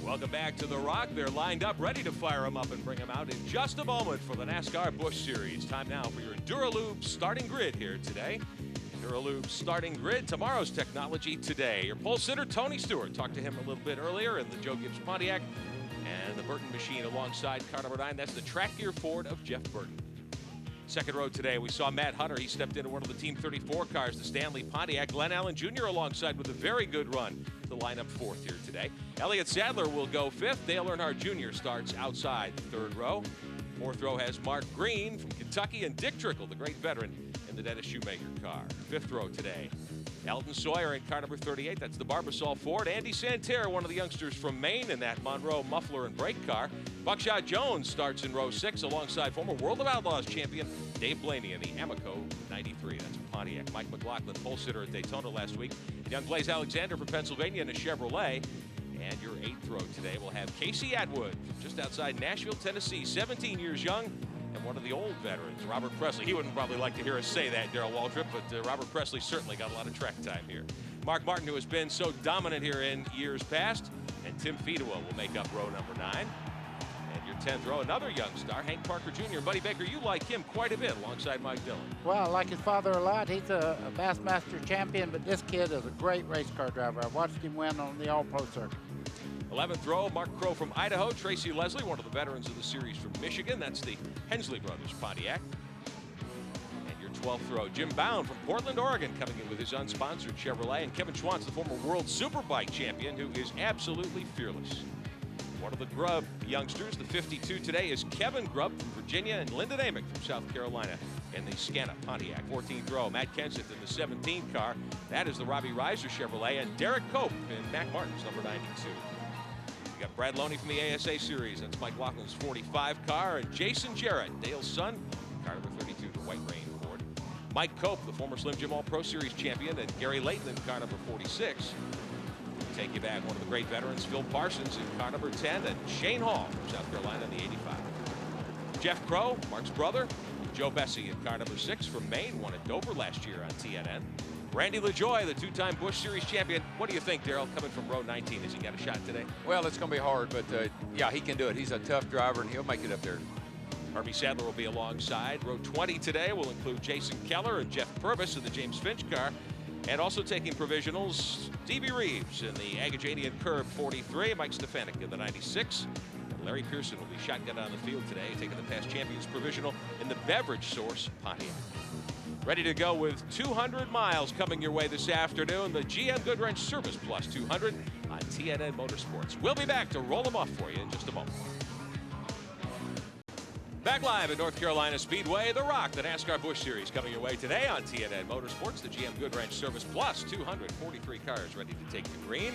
Welcome back to The Rock. They're lined up, ready to fire them up and bring them out in just a moment for the NASCAR Busch Series. Time now for your Duralube starting grid here today. Duralube starting grid, tomorrow's technology today. Your pole sitter, Tony Stewart. Talked to him a little bit earlier in the Joe Gibbs Pontiac. And the Burton machine alongside car number 9. That's the track gear Ford of Jeff Burton. Second row today, we saw Matt Hunter. He stepped into one of the Team 34 cars, the Stanley Pontiac. Glenn Allen Jr. alongside with a very good run to line up fourth here today. Elliott Sadler will go fifth. Dale Earnhardt Jr. starts outside the third row. Fourth row has Mark Green from Kentucky and Dick Trickle, the great veteran, in the Dennis Shoemaker car. Fifth row today, Elton Sawyer in car number 38. That's the Barbasol Ford. Andy Santerre, one of the youngsters from Maine in that Monroe muffler and brake car. Buckshot Jones starts in row 6 alongside former World of Outlaws champion Dave Blaney in the Amoco 93. That's a Pontiac. Mike McLaughlin, pole sitter at Daytona last week. Young Blaze Alexander from Pennsylvania in a Chevrolet. And your eighth row today will have Casey Atwood from just outside Nashville, Tennessee, 17 years young, and one of the old veterans, Robert Presley. He wouldn't probably like to hear us say that, Darrell Waltrip, but Robert Presley certainly got a lot of track time here. Mark Martin, who has been so dominant here in years past, and Tim Fedewa will make up row number 9. And your 10th row, another young star, Hank Parker Jr. Buddy Baker, you like him quite a bit alongside Mike Dillon. Well, I like his father a lot. He's a Bassmaster champion, but this kid is a great race car driver. I watched him win on the All-Pro circuit. 11th row, Mark Crow from Idaho, Tracy Leslie, one of the veterans of the series from Michigan. That's the Hensley Brothers Pontiac. And your 12th row, Jim Bound from Portland, Oregon, coming in with his unsponsored Chevrolet. And Kevin Schwantz, the former World Superbike champion, who is absolutely fearless. One of the Grubb youngsters, the 52 today, is Kevin Grubb from Virginia and Lyndon Amick from South Carolina in the Scana Pontiac. 14th row, Matt Kenseth in the 17 car. That is the Robbie Reiser Chevrolet. And Derek Cope in Mac Martin's number 92. We got Brad Loney from the ASA Series. That's Mike Laughlin's 45 car. And Jason Jarrett, Dale's son, car number 32, the White Rain Ford. Mike Cope, the former Slim Jim All-Pro Series champion, and Gary Layton in car number 46. Take you back, one of the great veterans, Phil Parsons in car number 10, and Shane Hall from South Carolina in the 85. Jeff Crow, Mark's brother. Joe Bessie in car number 6 from Maine, won at Dover last year on TNN. Randy LaJoie, the two-time Busch Series champion. What do you think, Darrell, coming from row 19? Has he got a shot today? Well, it's going to be hard, but yeah, he can do it. He's a tough driver, and he'll make it up there. Herbie Sadler will be alongside. Row 20 today will include Jason Keller and Jeff Purvis in the James Finch car. And also taking provisionals, D.B. Reeves in the Agajanian Curb 43, Mike Stefanik in the 96. And Larry Pearson will be shotgun on the field today, taking the past champions provisional in the Beverage Source Pontiac. Ready to go with 200 miles coming your way this afternoon. The GM Goodwrench Service Plus 200 on TNN Motorsports. We'll be back to roll them off for you in just a moment. Back live at North Carolina Speedway, The Rock, the NASCAR Busch Series coming your way today on TNN Motorsports. The GM Goodwrench Service Plus 243 cars ready to take the green.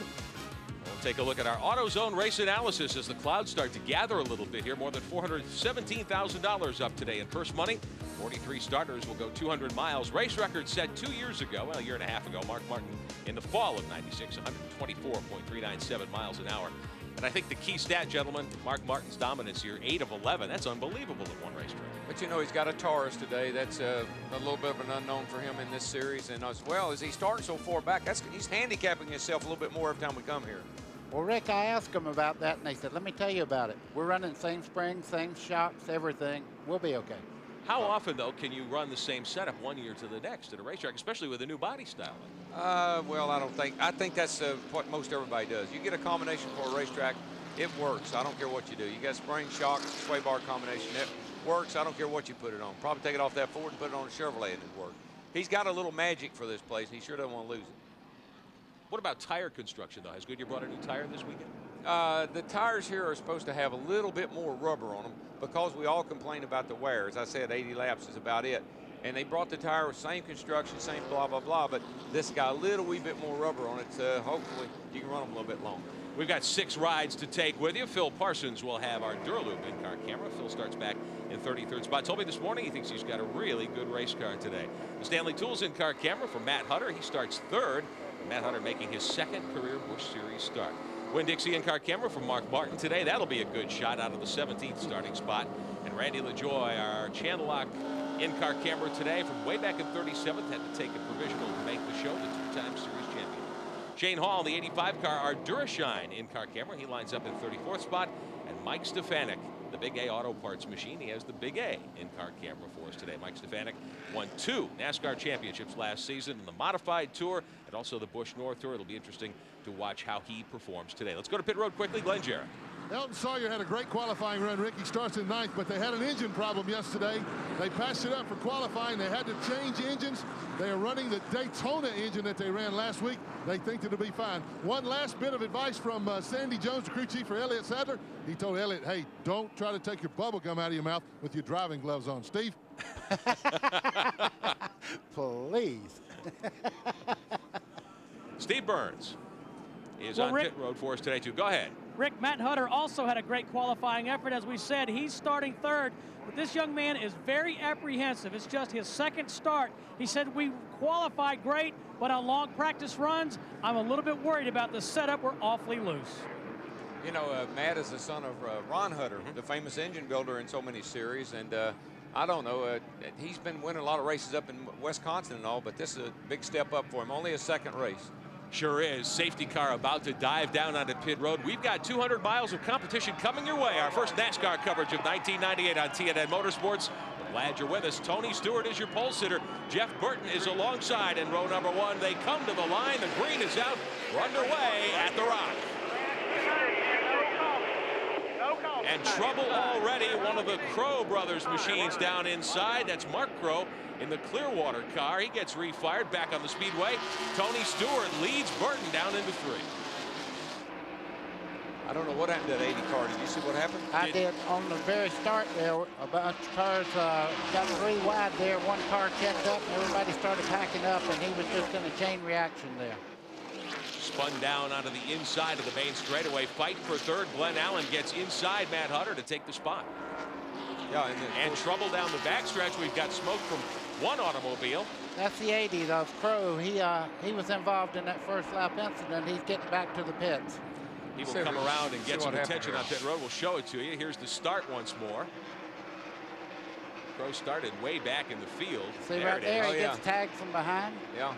We'll take a look at our AutoZone race analysis as the clouds start to gather a little bit here. More than $417,000 up today in purse money. 43 starters will go 200 miles. Race record set 2 years ago, well, a year and a half ago. Mark Martin in the fall of '96, 124.397 miles an hour. And I think the key stat, gentlemen, Mark Martin's dominance here, 8 of 11. That's unbelievable at one racetrack. But you know, he's got a Taurus today. That's a little bit of an unknown for him in this series. And as well as he's starting so far back, he's handicapping himself a little bit more every time we come here. Well, Rick, I asked them about that, and they said, let me tell you about it. We're running the same springs, same shocks, everything. We'll be okay. How often, though, can you run the same setup one year to the next at a racetrack, especially with a new body style? Well, I think that's what most everybody does. You get a combination for a racetrack, it works. I don't care what you do. You got spring, shock, sway bar combination. It works. I don't care what you put it on. Probably take it off that Ford and put it on a Chevrolet and it works. He's got a little magic for this place, and he sure doesn't want to lose it. What about tire construction, though? Has Goodyear brought a new tire this weekend? The tires here are supposed to have a little bit more rubber on them because we all complain about the wear. As I said, 80 laps is about it. And they brought the tire with same construction, same blah, blah, blah, but this got a little wee bit more rubber on it. Hopefully you can run them a little bit longer. We've got 6 rides to take with you. Phil Parsons will have our Duralube in-car camera. Phil starts back in 33rd spot. Told me this morning he thinks he's got a really good race car today. The Stanley Tools in-car camera for Matt Hunter. He starts 3rd. Matt Hunter making his 2nd career Busch Series start. Winn-Dixie in-car camera from Mark Martin today. That'll be a good shot out of the 17th starting spot. And Randy LaJoie, our Channel Lock in-car camera today from way back in 37th. Had to take a provisional to make the show, the 2-time series champion. Shane Hall in the 85 car, our Durashine in-car camera. He lines up in 34th spot. And Mike Stefanik, the Big A Auto Parts machine. He has the Big A in-car camera for us today. Mike Stefanik won 2 NASCAR championships last season in the Modified Tour and also the Busch North Tour. It'll be interesting to watch how he performs today. Let's go to pit road quickly. Glenn Jarrett. Elton Sawyer had a great qualifying run. Ricky starts in 9th, but they had an engine problem yesterday. They patched it up for qualifying. They had to change engines. They are running the Daytona engine that they ran last week. They think it'll be fine. One last bit of advice from Sandy Jones, the crew chief for Elliott Sadler. He told Elliott, hey, don't try to take your bubble gum out of your mouth with your driving gloves on. Steve? Please. Steve Burns is on pit road for us today, too. Go ahead. Rick, Matt Hutter also had a great qualifying effort. As we said, he's starting 3rd, but this young man is very apprehensive. It's just his 2nd start. He said, we qualified great, but on long practice runs, I'm a little bit worried about the setup. We're awfully loose. You know, Matt is the son of Ron Hutter, the famous engine builder in so many series, and I don't know, he's been winning a lot of races up in Wisconsin and all, but this is a big step up for him. Only his 2nd race. Sure is. Safety car about to dive down onto pit road. We've got 200 miles of competition coming your way. Our first NASCAR coverage of 1998 on TNN Motorsports. We're glad you're with us. Tony Stewart is your pole sitter. Jeff Burton is alongside in row number 1. They come to the line. The green is out. We're underway at the Rock. And trouble already. One of the Crow brothers machines down inside. That's Mark Crow in the Clearwater car. He gets refired back on the speedway. Tony Stewart leads Burton down into 3. I don't know what happened to that 80 car. Did you see what happened? I did. On the very start there, a bunch of cars got 3 wide there. One car checked up and everybody started packing up, and he was just in a chain reaction there. Spun down onto the inside of the main straightaway. Fight for 3rd. Glenn Allen gets inside Matt Hutter to take the spot. Yeah, and trouble down the backstretch. We've got smoke from one automobile. That's the 80 of Crow. He was involved in that first lap incident. He's getting back to the pits. He will come around and get some attention on pit road. We'll show it to you. Here's the start once more. Crow started way back in the field. See right there, he gets tagged from behind. Yeah.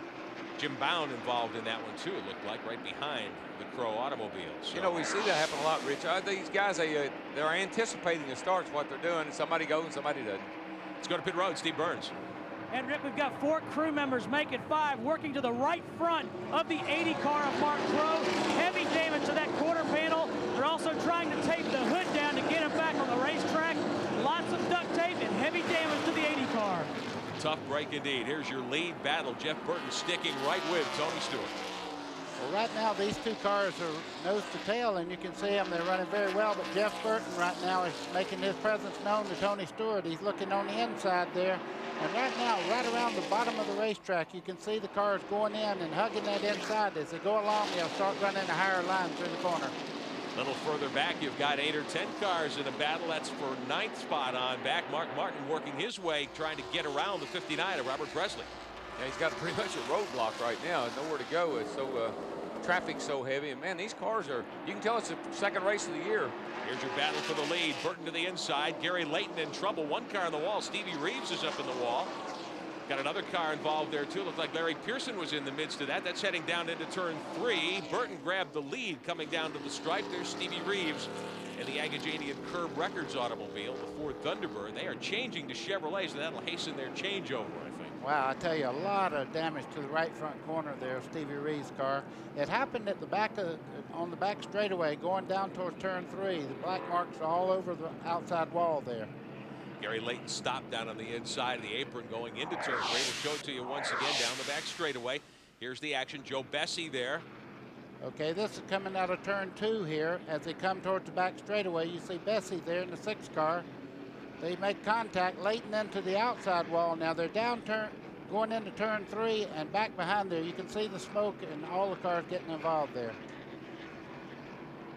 Jim Bound involved in that one too, it looked like, right behind the Crow automobile. So. You know, we see that happen a lot, Rich. These guys, they're anticipating the starts, what they're doing, and somebody goes and somebody doesn't. Let's go to pit road. Steve Burns. And Rick, we've got 4 crew members, make it 5, working to the right front of the 80 car of Mark Crow. Heavy damage to that quarter panel. They're also trying to tape the hood down to get him back on the racetrack. Lots of duct tape and heavy damage to the 80 car. Tough break indeed. Here's your lead battle. Jeff Burton sticking right with Tony Stewart. Well, right now, these 2 cars are nose to tail, and you can see them. They're running very well, but Jeff Burton right now is making his presence known to Tony Stewart. He's looking on the inside there. And right now, right around the bottom of the racetrack, you can see the cars going in and hugging that inside. As they go along, they'll start running a higher line through the corner. A little further back, you've got 8 or 10 cars in a battle. That's for 9th spot on back. Mark Martin working his way, trying to get around the 59 of Robert Presley. Yeah, he's got pretty much a roadblock right now. Nowhere to go. It's so traffic's so heavy, and man, these cars are. You can tell it's the 2nd race of the year. Here's your battle for the lead. Burton to the inside. Gary Layton in trouble. 1 car on the wall. Stevie Reeves is up in the wall. Got another car involved there too. Looked like Larry Pearson was in the midst of that. That's heading down into turn 3. Burton grabbed the lead coming down to the stripe. There's Stevie Reeves and the Agajanian Curb Records automobile, the Ford Thunderbird. They are changing to Chevrolets, and that'll hasten their changeover, I think. Wow, I tell you, a lot of damage to the right front corner there of Stevie Reeves' car. It happened at the back on the back straightaway going down towards turn 3. The black marks are all over the outside wall there. Gary Layton stopped down on the inside of the apron going into turn 3. We'll show it to you once again down the back straightaway. Here's the action. Joe Bessie there. Okay, this is coming out of turn 2 here. As they come towards the back straightaway, you see Bessie there in the 6th car. They make contact. Layton into the outside wall. Now they're down going into turn 3 and back behind there. You can see the smoke and all the cars getting involved there.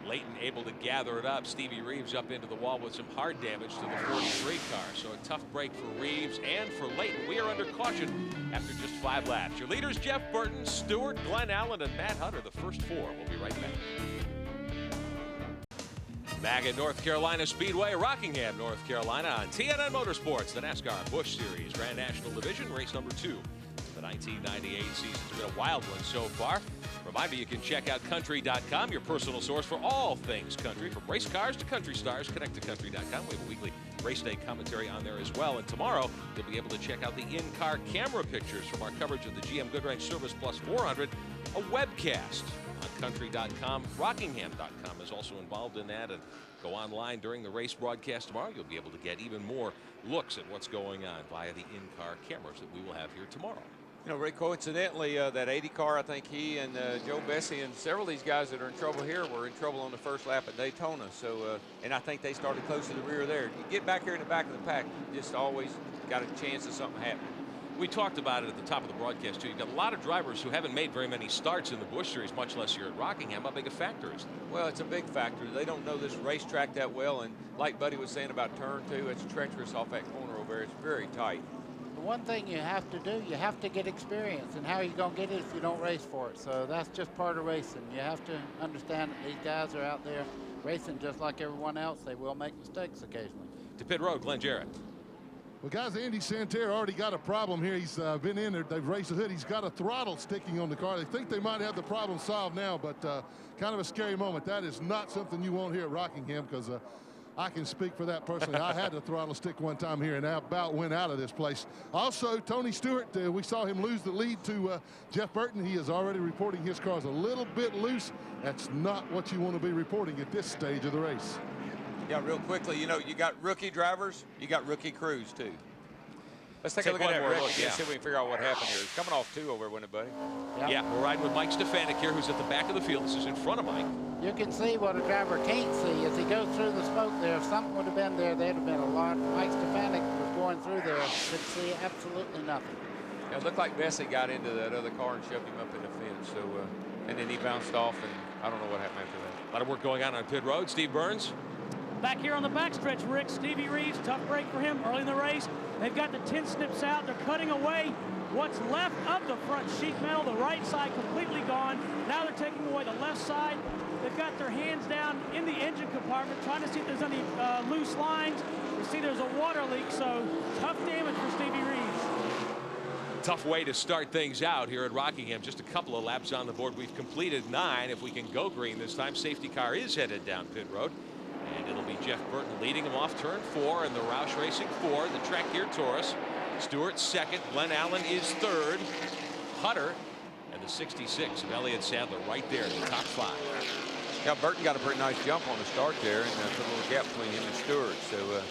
Layton able to gather it up. Stevie Reeves up into the wall with some hard damage to the 43 car. So a tough break for Reeves and for Layton. We are under caution after just 5 laps. Your leaders, Jeff Burton, Stewart, Glenn Allen, and Matt Hutter. The first 4. We'll be right back. Back at North Carolina Speedway, Rockingham, North Carolina on TNN Motorsports, the NASCAR Busch Series Grand National Division, race number 2. The The 1998 season's been a wild one so far. Remind me, you can check out country.com, your personal source for all things country, from race cars to country stars. Connect to country.com. We have a weekly race day commentary on there as well. And tomorrow, you'll be able to check out the in-car camera pictures from our coverage of the GM Goodwrench Service Plus 400, a webcast on country.com. Rockingham.com is also involved in that. And go online during the race broadcast tomorrow. You'll be able to get even more looks at what's going on via the in-car cameras that we will have here tomorrow. You know, Rick, coincidentally, that 80 car, I think he and Joe Bessie and several of these guys that are in trouble here were in trouble on the first lap at Daytona. So, and I think they started close to the rear there. You get back here in the back of the pack, you just always got a chance of something happening. We talked about it at the top of the broadcast, too. You've got a lot of drivers who haven't made very many starts in the Busch Series, much less here at Rockingham. How big a factor is that? Well, it's a big factor. They don't know this racetrack that well, and like Buddy was saying about turn 2, it's treacherous off that corner over there. It's very tight. The one thing you have to do, you have to get experience, and how are you going to get it if you don't race for it? So that's just part of racing. You have to understand that these guys are out there racing just like everyone else. They will make mistakes occasionally. To pit road, Glenn Jarrett. Well, guys, Andy Santerre already got a problem here. He's been in there. They've raced the hood. He's got a throttle sticking on the car. They think they might have the problem solved now, but kind of a scary moment. That is not something you want here at Rockingham, because I can speak for that personally. I had a throttle stick one time here and I about went out of this place. Also, Tony Stewart, we saw him lose the lead to Jeff Burton. He is already reporting his car's a little bit loose. That's not what you want to be reporting at this stage of the race. Yeah, real quickly, you know, you got rookie drivers, you got rookie crews, too. Let's take a look at that record. See if we can figure out what happened here. It's coming off 2 over, wasn't it, buddy? Yep. Yeah, we're riding with Mike Stefanik here, who's at the back of the field. This is in front of Mike. You can see what a driver can't see as he goes through the smoke there. If something would have been there, there'd have been a lot. Mike Stefanik was going through there, could see absolutely nothing. Yeah, it looked like Bessie got into that other car and shoved him up in the fence. So, and then he bounced off, and I don't know what happened after that. A lot of work going on pit road. Steve Burns. Back here on the backstretch, Rick, Stevie Reeves, tough break for him early in the race. They've got the 10 snips out. They're cutting away what's left of the front sheet metal. The right side completely gone. Now they're taking away the left side. They've got their hands down in the engine compartment, trying to see if there's any loose lines. You see there's a water leak, so tough damage for Stevie Reeves. Tough way to start things out here at Rockingham. Just a couple of laps on the board. We've completed 9. If we can go green this time, safety car is headed down pit road. And it'll be Jeff Burton leading him off turn 4 in the Roush Racing 4, the track gear Taurus. Stewart second, Glenn Allen is third. Hutter and the 66 of Elliott Sadler right there in the top 5. Yeah, Burton got a pretty nice jump on the start there and put a little gap between him and Stewart. So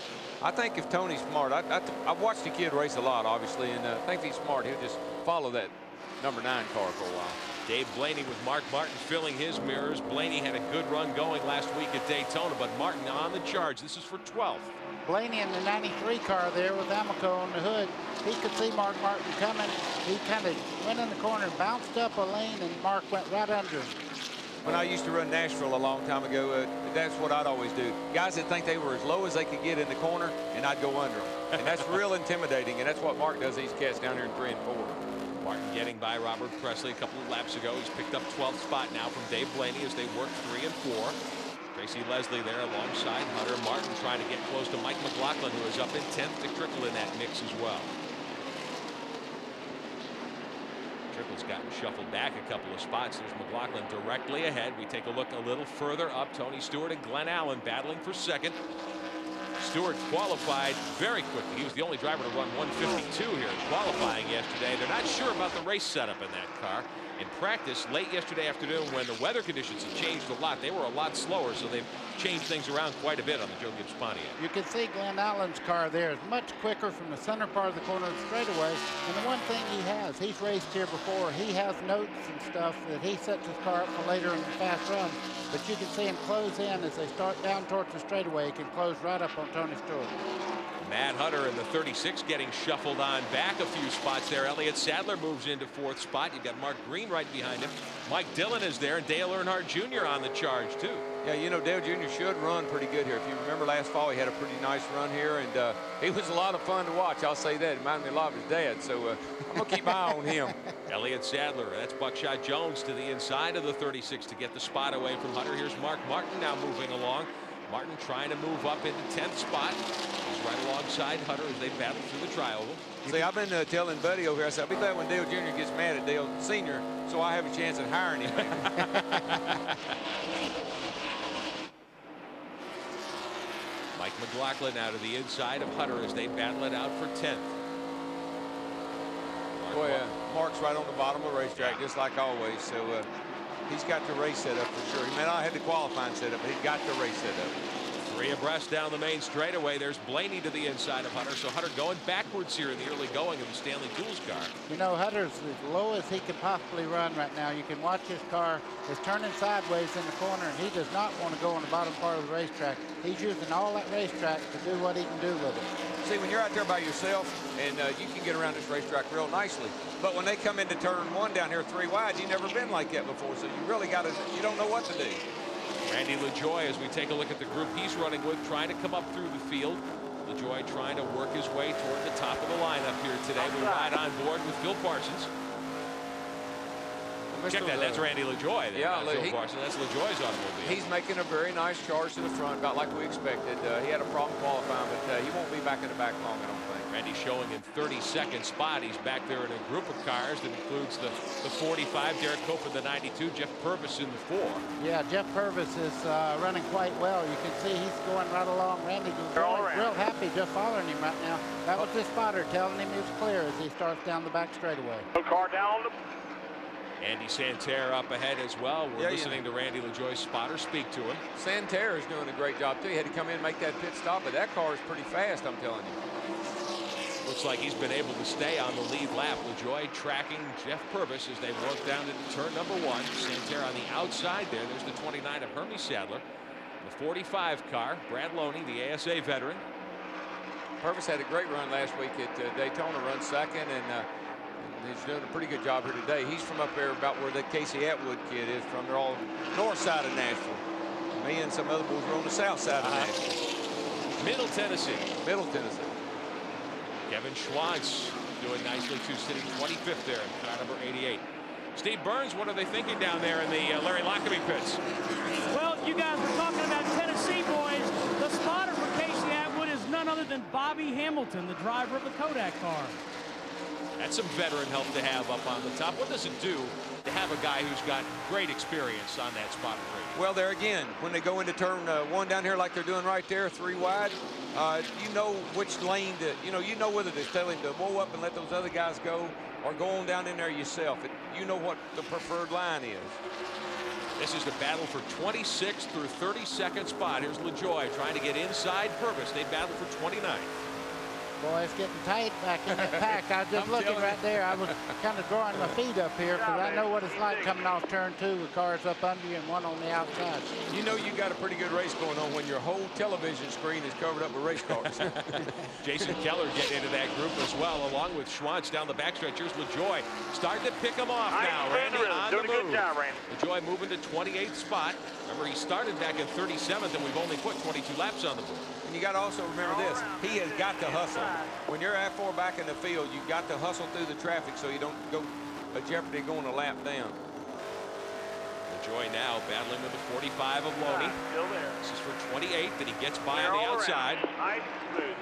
I think if Tony's smart, I've watched the kid race a lot, obviously, and I think if he's smart, he'll just follow that number 9 car for a while. Dave Blaney with Mark Martin filling his mirrors. Blaney had a good run going last week at Daytona, but Martin on the charge. This is for 12th. Blaney in the 93 car there with Amico on the hood. He could see Mark Martin coming. He kind of went in the corner, bounced up a lane, and Mark went right under him. When I used to run Nashville a long time ago, that's what I'd always do. Guys that think they were as low as they could get in the corner, and I'd go under them. And that's real intimidating, and that's what Mark does these cats down here in 3 and 4. Martin getting by Robert Presley a couple of laps ago. He's picked up 12th spot now from Dave Blaney as they work 3 and 4. Tracy Leslie there alongside Hunter. Martin trying to get close to Mike McLaughlin, who is up in 10th. To Trickle in that mix as well. Trickle's gotten shuffled back a couple of spots. There's McLaughlin directly ahead. We take a look a little further up. Tony Stewart and Glenn Allen battling for second. Stewart qualified very quickly. He was the only driver to run 152 here in qualifying yesterday. They're not sure about the race setup in that car. In practice late yesterday afternoon, when the weather conditions have changed a lot, they were a lot slower, so they've changed things around quite a bit on the Joe Gibbs Pontiac. You can see Glenn Allen's car there is much quicker from the center part of the corner of the straightaway. And the one thing he has, he's raced here before. He has notes and stuff that he sets his car up for later in the fast run. But you can see him close in as they start down towards the straightaway. He can close right up on Tony Stewart. Matt Hutter in the 36 getting shuffled on back a few spots there. Elliott Sadler moves into 4th spot. You've got Mark Green right behind him. Mike Dillon is there, and Dale Earnhardt Jr. on the charge too. Yeah, you know, Dale Jr. should run pretty good here. If you remember last fall, he had a pretty nice run here, and he was a lot of fun to watch. I'll say that. It reminded me a lot of his dad, so I'm going to keep my eye on him. Elliott Sadler, that's Buckshot Jones to the inside of the 36 to get the spot away from Hutter. Here's Mark Martin now moving along. Martin trying to move up into 10th spot. He's right alongside Hunter as they battle through the tri-oval. See, I've been telling Buddy over here, I said, I'll be glad when Dale Jr. gets mad at Dale Sr., so I have a chance at hiring him. Mike McLaughlin out of the inside of Hunter as they battle it out for 10th. Boy, Mark's right on the bottom of the racetrack, just like always. So he's got the race set up for sure. He may not have the qualifying set up, but he's got the race set up. 3 abreast down the main straightaway. There's Blaney to the inside of Hunter. So Hunter going backwards here in the early going of the Stanley Tools car. You know, Hunter's as low as he could possibly run right now. You can watch his car is turning sideways in the corner, and he does not want to go on the bottom part of the racetrack. He's using all that racetrack to do what he can do with it. See, when you're out there by yourself, and you can get around this racetrack real nicely, but when they come into turn 1 down here 3 wide, you've never been like that before, so you really got to, you don't know what to do. Randy LaJoie, as we take a look at the group he's running with, trying to come up through the field. LaJoie trying to work his way toward the top of the lineup here today. We ride on board with Phil Parsons. Check that, that's Randy LaJoie. Yeah, Phil Parsons, that's LaJoie's automobile. He's making a very nice charge to the front, about like we expected. He had a problem qualifying, but he won't be back in the back long, I don't think. Randy showing in 32nd spot. He's back there in a group of cars that includes the 45, Derek Cope in the 92, Jeff Purvis in the 4. Yeah, Jeff Purvis is running quite well. You can see he's going right along. Randy's real happy just following him right now. That was his spotter telling him he was clear as he starts down the back straightaway. Car down. Andy Santerre up ahead as well. We're listening to Randy LaJoie's spotter speak to him. Santerre is doing a great job too. He had to come in and make that pit stop, but that car is pretty fast, I'm telling you. Looks like he's been able to stay on the lead lap. LaJoie tracking Jeff Purvis as they work down into turn number 1. Santerre on the outside there. There's the 29 of Hermie Sadler. The 45 car, Brad Loney, the ASA veteran. Purvis had a great run last week at Daytona, run second, and he's doing a pretty good job here today. He's from up there about where the Casey Atwood kid is from. They're all north side of Nashville. Me and some other boys were on the south side of Nashville. Middle Tennessee. Middle Tennessee. Kevin Schwantz doing nicely too, sitting 25th there in car number 88. Steve Burns, what are they thinking down there in the Larry Lockerbie pits? Well, you guys were talking about Tennessee boys. The spotter for Casey Atwood is none other than Bobby Hamilton, the driver of the Kodak car. That's some veteran help to have up on the top. What does it do to have a guy who's got great experience on that spot rate? Well, there again, when they go into turn 1 down here like they're doing right there, 3 wide, you know which lane to, you know whether to tell him to whoa up and let those other guys go or go on down in there yourself. You know what the preferred line is. This is the battle for 26th through 32nd spot. Here's LaJoie trying to get inside Purvis. They battle for 29th. Boy, it's getting tight back in that pack. I was just looking right there. I was kind of drawing my feet up here because I know what it's like coming off turn 2 with cars up under you and one on the outside. You know you got a pretty good race going on when your whole television screen is covered up with race cars. Jason Keller getting into that group as well, along with Schwantz down the backstretch. Here's LaJoie starting to pick him off now. Randy on the move. LaJoie moving to 28th spot. Remember, he started back in 37th, and we've only put 22 laps on the board. And you got to also remember this. He has got to hustle. When you're at 4 back in the field, you've got to hustle through the traffic so you don't go a jeopardy going a lap down. LaJoie now battling with the 45 of Loney. This is for 28th, and he gets by on the outside.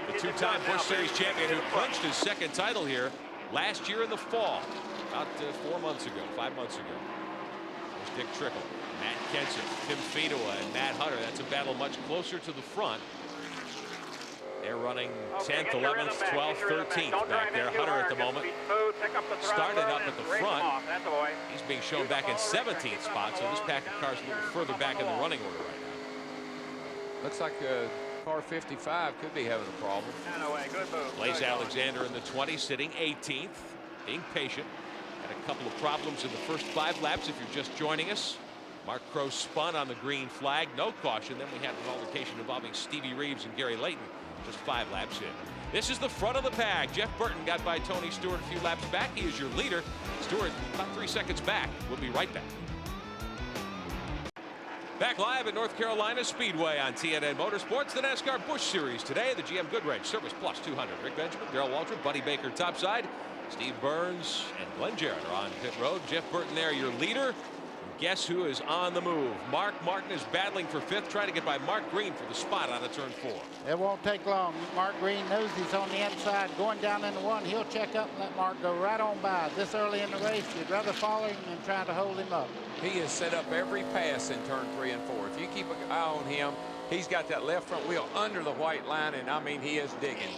The 2-time Busch Series champion who clinched his 2nd title here last year in the fall, about 5 months ago. There's Dick Trickle, Matt Kenseth, Tim Fedua, and Matt Hunter. That's a battle much closer to the front. They're running 10th, 11th, 12th, 13th back there. Hunter at the moment started up at the front. He's being shown back in 17th spot, so this pack of cars a little further back in the running order right now. Looks like car 55 could be having a problem. Blaze Alexander in the 20, sitting 18th, being patient. Had a couple of problems in the first 5 laps if you're just joining us. Mark Crowe spun on the green flag, no caution. Then we had an altercation involving Stevie Reeves and Gary Layton just 5 laps in. This is the front of the pack. Jeff Burton got by Tony Stewart a few laps back. He is your leader. Stewart about 3 seconds back. We'll be right back. Back live at North Carolina Speedway on TNN Motorsports, the NASCAR Busch Series. Today, the GM Goodwrench Service Plus 200. Rick Benjamin, Darrell Waltrip, Buddy Baker topside. Steve Burns and Glenn Jarrett are on pit road. Jeff Burton there, your leader. guess who is on the move? Mark Martin is battling for fifth, trying to get by Mark Green for the spot out of turn 4. It won't take long. Mark Green knows he's on the inside, going down into 1. He'll check up and let Mark go right on by. This early in the race, you'd rather follow him than try to hold him up. He has set up every pass in turn 3 and 4. If you keep an eye on him, he's got that left front wheel under the white line, and I mean, he is digging.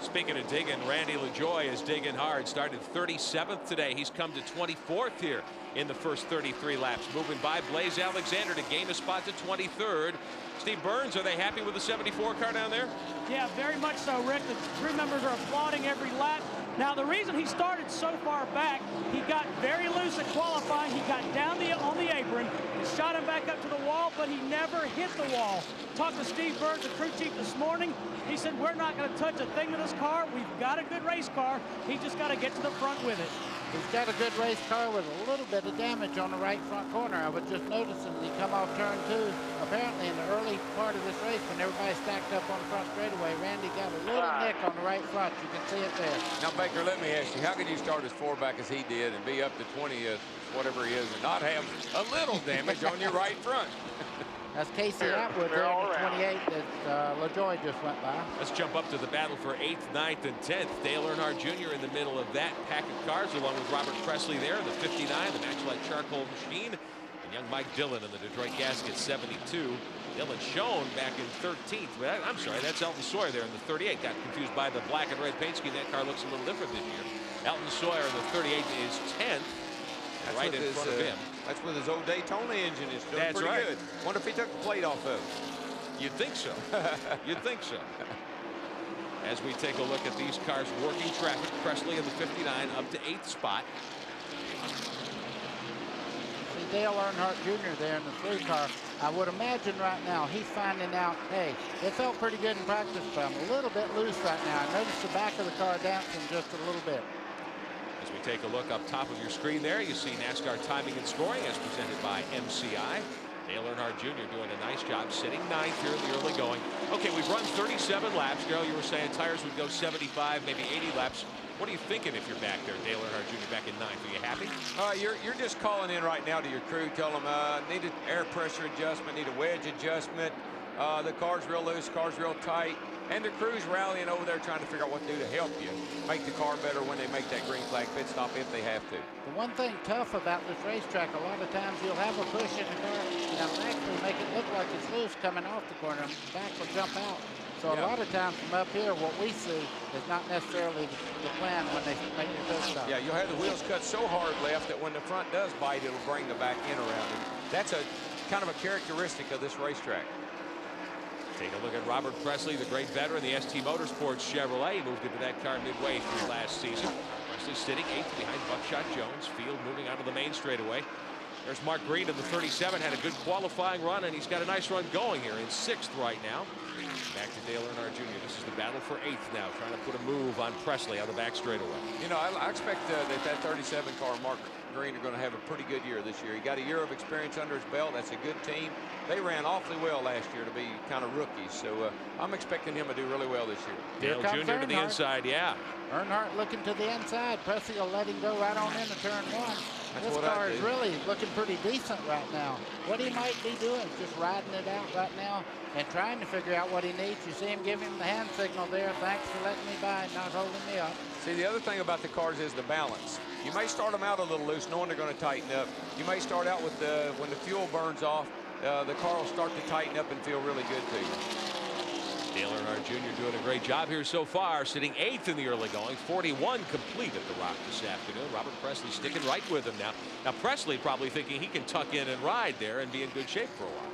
Speaking of digging, Randy LaJoie is digging hard. Started 37th today. He's come to 24th here in the first 33 laps. Moving by Blaze Alexander to gain a spot to 23rd. Steve Burns, are they happy with the 74 car down there? Yeah, very much so, Rick. The crew members are applauding every lap. Now, the reason he started so far back, he got very loose at qualifying. He got down on the apron and shot him back up to the wall, but he never hit the wall. Talked to Steve Burns, the crew chief, this morning. He said, we're not going to touch a thing with this car. We've got a good race car. He just got to get to the front with it. He's got a good race car with a little bit of damage on the right front corner. I was just noticing he come off turn 2. Apparently in the early part of this race, when everybody stacked up on the front straightaway, Randy got a little nick on the right front. You can see it there. Now, Baker, let me ask you, how could you start as far back as he did and be up to 20th, whatever he is, and not have a little damage on your right front? That's Casey Atwood there in the 28 that LaJoie just went by. Let's jump up to the battle for 8th, 9th, and 10th. Dale Earnhardt Jr. in the middle of that pack of cars, along with Robert Presley there in the 59, the Maxlight Charcoal Machine, and young Mike Dillon in the Detroit Gasket 72. Dillon Schoen back in 13th. But I'm sorry, that's Elton Sawyer there in the 38. Got confused by the black and red paint scheme. That car looks a little different this year. Elton Sawyer in the 38 is 10th. That's right in front of him. That's with his old Daytona engine. It's doing That's pretty right. good. Wonder if he took the plate off of it. You'd think so. You'd think so. As we take a look at these cars working traffic, Presley in the 59 up to 8th spot. See Dale Earnhardt Jr. there in the 3 car. I would imagine right now he's finding out, hey, it felt pretty good in practice, but I'm a little bit loose right now. I noticed the back of the car dancing just a little bit. As we take a look up top of your screen there, you see NASCAR timing and scoring as presented by MCI. Dale Earnhardt Jr. doing a nice job, sitting 9th here in the early going. Okay, we've run 37 laps. Darrell, you were saying tires would go 75, maybe 80 laps. What are you thinking if you're back there, Dale Earnhardt Jr. back in 9th? Are you happy? You're just calling in right now to your crew. Tell them need an air pressure adjustment, need a wedge adjustment. The car's real loose, car's real tight. And the crew's rallying over there trying to figure out what to do to help you make the car better when they make that green flag pit stop if they have to. The one thing tough about this racetrack, a lot of times you'll have a push in the car and it'll actually make it look like it's loose coming off the corner. The back will jump out. So a lot of times from up here, what we see is not necessarily the plan when they make the pit stop. Yeah, you'll have the wheels cut so hard left that when the front does bite, it'll bring the back end around. And that's a kind of a characteristic of this racetrack. Take a look at Robert Presley, the great veteran, the ST Motorsports Chevrolet. He moved into that car midway through last season. Presley sitting 8th behind Buckshot Jones. Field moving out of the main straightaway. There's Mark Green in the 37, had a good qualifying run, and he's got a nice run going here in 6th right now. Back to Dale Earnhardt Jr. This is the battle for 8th now, trying to put a move on Presley out the back straightaway. You know, I expect that 37 car, Mark Green, are going to have a pretty good year this year. He got a year of experience under his belt. That's a good team. They ran awfully well last year to be kind of rookies, so I'm expecting him to do really well this year. Dale Jr. to the inside, yeah. Earnhardt looking to the inside. Presley will let him go right on into turn 1. This car is really looking pretty decent right now. What he might be doing is just riding it out right now and trying to figure out what he needs. You see him giving him the hand signal there. Thanks for letting me by and not holding me up. See, the other thing about the cars is the balance. You may start them out a little loose, knowing they're going to tighten up. You may start out with when the fuel burns off, the car will start to tighten up and feel really good to you. Dale Earnhardt Jr. doing a great job here so far, sitting 8th in the early going, 41 complete at the Rock this afternoon. Robert Presley sticking right with him now. Now Presley probably thinking he can tuck in and ride there and be in good shape for a while.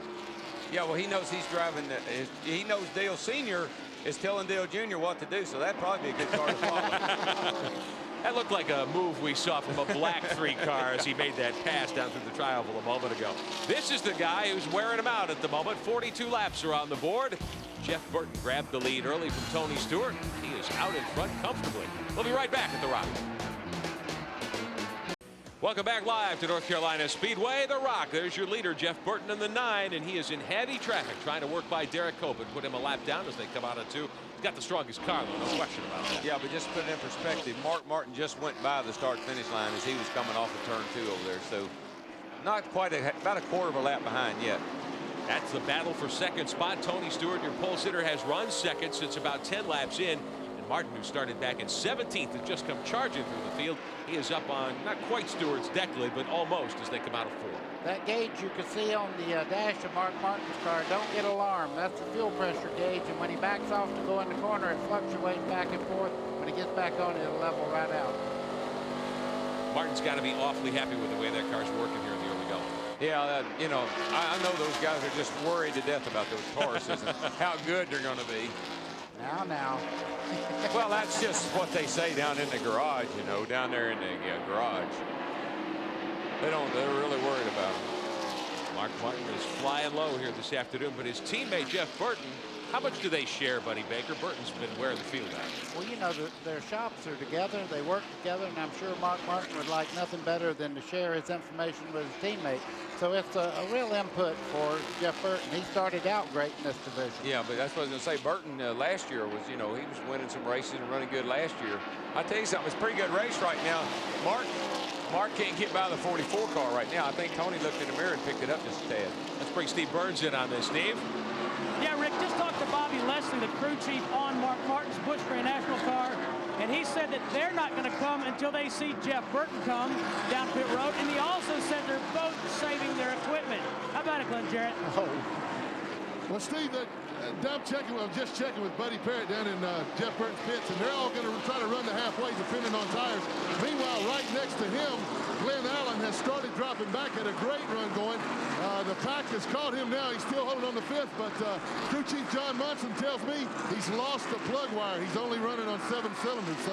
Yeah, well, he knows he's driving. He knows Dale Sr. is telling Dale Jr. what to do, so that'd probably be a good car to follow. That looked like a move we saw from a black 3 car as he made that pass down through the tri-oval a moment ago. This is the guy who's wearing him out at the moment. 42 laps are on the board. Jeff Burton grabbed the lead early from Tony Stewart. He is out in front comfortably. We'll be right back at the Rock. Welcome back live to North Carolina Speedway, the Rock. There's your leader, Jeff Burton, in the 9, and he is in heavy traffic trying to work by Derek Cope and put him a lap down as they come out of 2. He's got the strongest car, though, no question about that. Yeah, but just to put it in perspective, Mark Martin just went by the start-finish line as he was coming off of turn 2 over there. So not quite about a quarter of a lap behind yet. That's the battle for second spot. Tony Stewart, your pole sitter, has run second since about 10 laps in. And Martin, who started back in 17th, has just come charging through the field. He is up on not quite Stewart's deck lid, but almost as they come out of 4. That gauge you can see on the dash of Mark Martin's car, don't get alarmed. That's the fuel pressure gauge, and when he backs off to go in the corner, it fluctuates back and forth. When he gets back on, it'll level right out. Martin's got to be awfully happy with the way that car's working here in the early going. Yeah, you know, I know those guys are just worried to death about those Tauruses and how good they're going to be. Now. Well, that's just what they say down in the garage, you know, down there in the garage. They're really worried about him. Mark Martin is flying low here this afternoon, but his teammate Jeff Burton, how much do they share, Buddy Baker? Burton's been wearing the field out. Well, you know, their shops are together. They work together, and I'm sure Mark Martin would like nothing better than to share his information with his teammate. So it's a real input for Jeff Burton. He started out great in this division. Yeah, but that's what I was going to say. Burton last year was, you know, he was winning some races and running good last year. I tell you something, it's a pretty good race right now. Mark can't get by the 44 car right now. I think Tony looked in the mirror and picked it up just a tad. Let's bring Steve Burns in on this, Steve. Yeah, Rick, just talked to Bobby Leslie, the crew chief on Mark Martin's Busch Grand National car, and he said that they're not going to come until they see Jeff Burton come down pit road, and he also said they're both saving their equipment. How about it, Glenn Jarrett? Oh. Well, Steve, I'm just checking with Buddy Parrott down in Jeff Burton's pits, and they're all going to try to run the halfway depending on tires. Meanwhile, right next to him, Glenn Allen has started dropping back, had a great run going. The pack has caught him now. He's still holding on the 5th, but crew chief John Munson tells me he's lost the plug wire. He's only running on 7 cylinders, so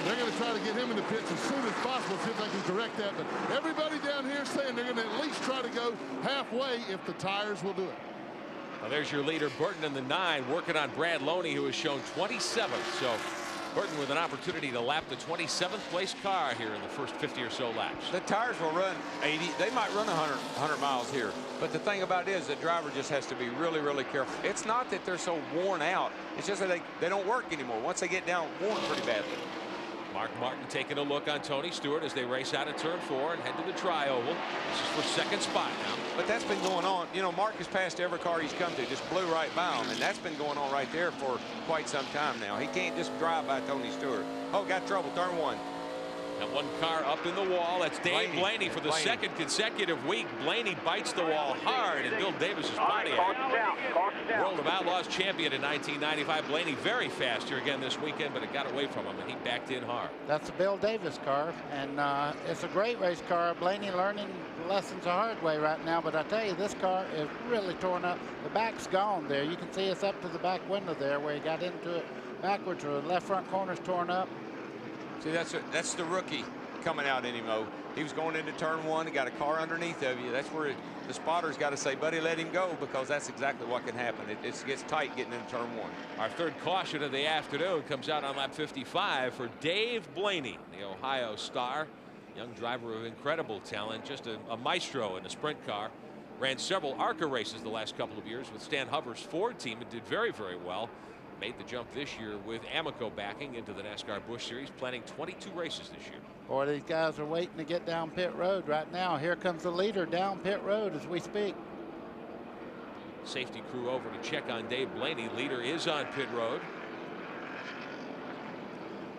they're going to try to get him in the pits as soon as possible, see if they can correct that. But everybody down here saying they're going to at least try to go halfway if the tires will do it. Well, there's your leader, Burton, in the 9, working on Brad Loney, who has shown 27th. So Burton with an opportunity to lap the 27th place car here in the first 50 or so laps. The tires will run 80. They might run 100 miles here. But the thing about it is the driver just has to be really, really careful. It's not that they're so worn out. It's just that they don't work anymore. Once they get down, worn pretty badly. Mark Martin taking a look on Tony Stewart as they race out of turn 4 and head to the tri-oval. This is for second spot now. But that's been going on. You know, Mark has passed every car he's come to, just blew right by him, and that's been going on right there for quite some time now. He can't just drive by Tony Stewart. Oh, got trouble, turn 1. And one car up in the wall. That's Dave Blaney for the second consecutive week. Blaney bites the wall hard, and Bill Davis's Pontiac. World of Outlaws champion in 1995. Blaney very fast here again this weekend, but it got away from him, and he backed in hard. That's the Bill Davis car, and it's a great race car. Blaney learning lessons the hard way right now, but I tell you, this car is really torn up. The back's gone there. You can see it's up to the back window there where he got into it backwards. The left front corner's torn up. See, that's the rookie coming out in him. He was going into turn 1. He got a car underneath of you. That's where the spotter's got to say, buddy, let him go, because that's exactly what can happen. It gets tight getting into turn 1. Our third caution of the afternoon comes out on lap 55 for Dave Blaney, the Ohio star. Young driver of incredible talent, just a maestro in a sprint car. Ran several ARCA races the last couple of years with Stan Hubbard's Ford team and did very, very well. Made the jump this year with Amoco backing into the NASCAR Busch Series, planning 22 races this year. Boy, these guys are waiting to get down pit road right now. Here comes the leader down pit road as we speak. Safety crew over to check on Dave Blaney. Leader is on pit road.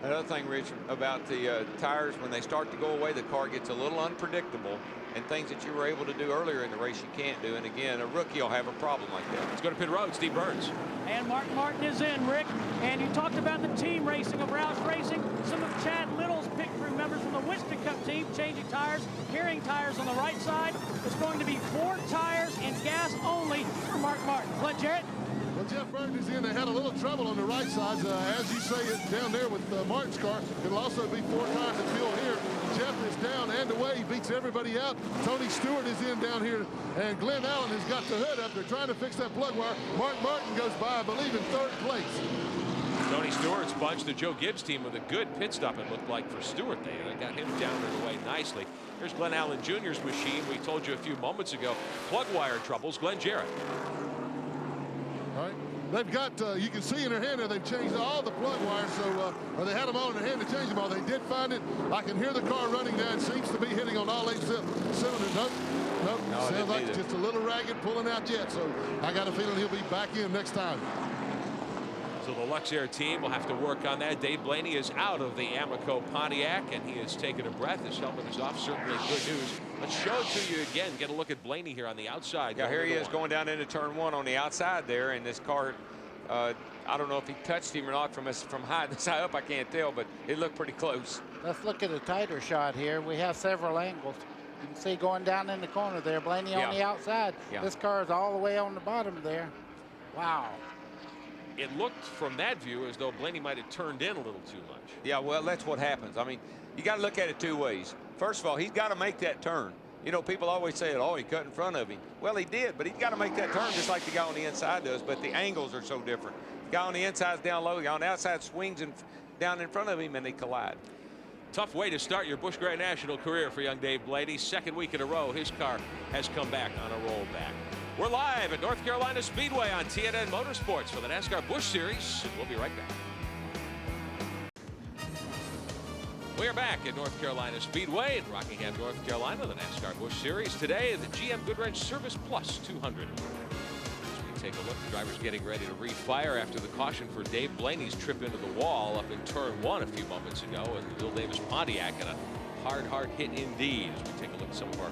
Another thing, Rich, about the tires, when they start to go away, the car gets a little unpredictable, and things that you were able to do earlier in the race you can't do. And again, a rookie will have a problem like that. Let's go to pit road. Steve Burns. And Mark Martin is in, Rick. And you talked about the team racing of Roush Racing. Some of Chad Little's pit crew members from the Winston Cup team changing tires, carrying tires on the right side. It's going to be 4 tires and gas only for Mark Martin. Glenn Jarrett. Well, Jeff Burton is in. They had a little trouble on the right side. As you say, it's down there with Martin's car. It'll also be 4 tires of fuel here. Jeff is down and away. He beats everybody out. Tony Stewart is in down here, and Glenn Allen has got the hood up. They're trying to fix that plug wire. Mark Martin goes by, I believe, in 3rd place. Tony Stewart's bunched the Joe Gibbs team with a good pit stop, it looked like, for Stewart. They got him down and away nicely. Here's Glenn Allen Jr.'s machine. We told you a few moments ago, plug wire troubles. Glenn Jarrett. All right. They've got, you can see in their hand there, they've changed all the plug wires, so, or they had them all in their hand to change them all. They did find it. I can hear the car running now. It seems to be hitting on all 8 cylinders. Nope. No, Sounds like it's just a little ragged, pulling out yet. So I got a feeling he'll be back in next time. So the Luxair team will have to work on that. Dave Blaney is out of the Amoco Pontiac, and he has taken a breath. His helmet is off. Certainly good news. Let's show it to you again. Get a look at Blaney here on the outside. Yeah, here he is going down into turn 1 on the outside there, and this car, I don't know if he touched him or not from high this high up. I can't tell, but it looked pretty close. Let's look at a tighter shot here. We have several angles. You can see going down in the corner there, Blaney on the outside. Yeah. This car is all the way on the bottom there. Wow. It looked from that view as though Blaney might have turned in a little too much. Yeah, well, that's what happens. I mean, you got to look at it 2 ways. First of all, he's got to make that turn. You know, people always say, oh, he cut in front of him. Well, he did, but he's got to make that turn just like the guy on the inside does, but the angles are so different. The guy on the inside's down low, the guy on the outside swings down in front of him, and they collide. Tough way to start your Busch Grand National career for young Dave Blaney. Second week in a row, his car has come back on a rollback. We're live at North Carolina Speedway on TNN Motorsports for the NASCAR Busch Series. We'll be right back. We are back at North Carolina Speedway in Rockingham, North Carolina, the NASCAR Busch Series. Today, the GM Goodwrench Service Plus 200. As we take a look, the driver's getting ready to refire after the caution for Dave Blaney's trip into the wall up in turn 1 a few moments ago, and Bill Davis Pontiac and a hard hit indeed. As we take a look at some of our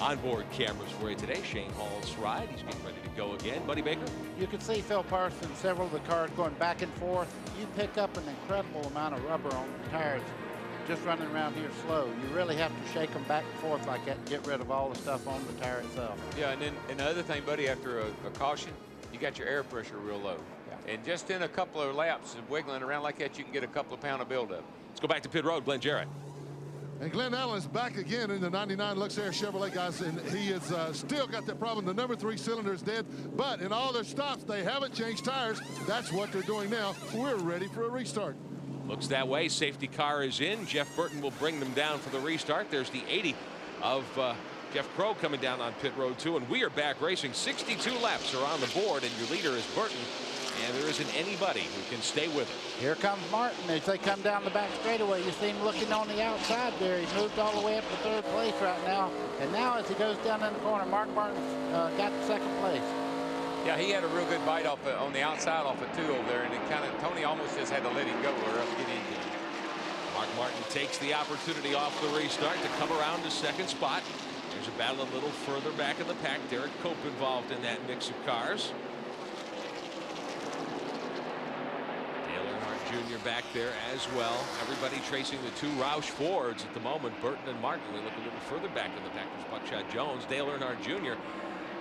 onboard cameras for you today. Shane Hall's ride. He's getting ready to go again. Buddy Baker. You can see Phil Parsons, several of the cars going back and forth. You pick up an incredible amount of rubber on the tires just running around here slow. You really have to shake them back and forth like that and get rid of all the stuff on the tire itself. Yeah, and then another thing, buddy, after a caution, you got your air pressure real low. Yeah. And just in a couple of laps of wiggling around like that, you can get a couple of pounds of buildup. Let's go back to pit road. Glenn Jarrett. And Glenn Allen is back again in the 99 Luxair Chevrolet, guys, and he has still got that problem. The number 3 cylinder is dead, but in all their stops, they haven't changed tires. That's what they're doing now. We're ready for a restart. Looks that way. Safety car is in. Jeff Burton will bring them down for the restart. There's the 80 of Jeff Crow coming down on pit road 2, and we are back racing. 62 laps are on the board, and your leader is Burton. And there isn't anybody who can stay with it. Here comes Martin as they come down the back straightaway. You see him looking on the outside there. He's moved all the way up to 3rd place right now. And now as he goes down in the corner, Mark Martin got to 2nd place. Yeah, he had a real good bite off on the outside off of 2 over there, and it kind of, Tony almost just had to let him go or else get into him. Mark Martin takes the opportunity off the restart to come around to 2nd spot. There's a battle a little further back in the pack. Derek Cope involved in that mix of cars. Jr. back there as well. Everybody tracing the 2 Roush Fords at the moment. Burton and Martin. We look a little further back in the pack. There's Buckshot Jones, Dale Earnhardt Jr.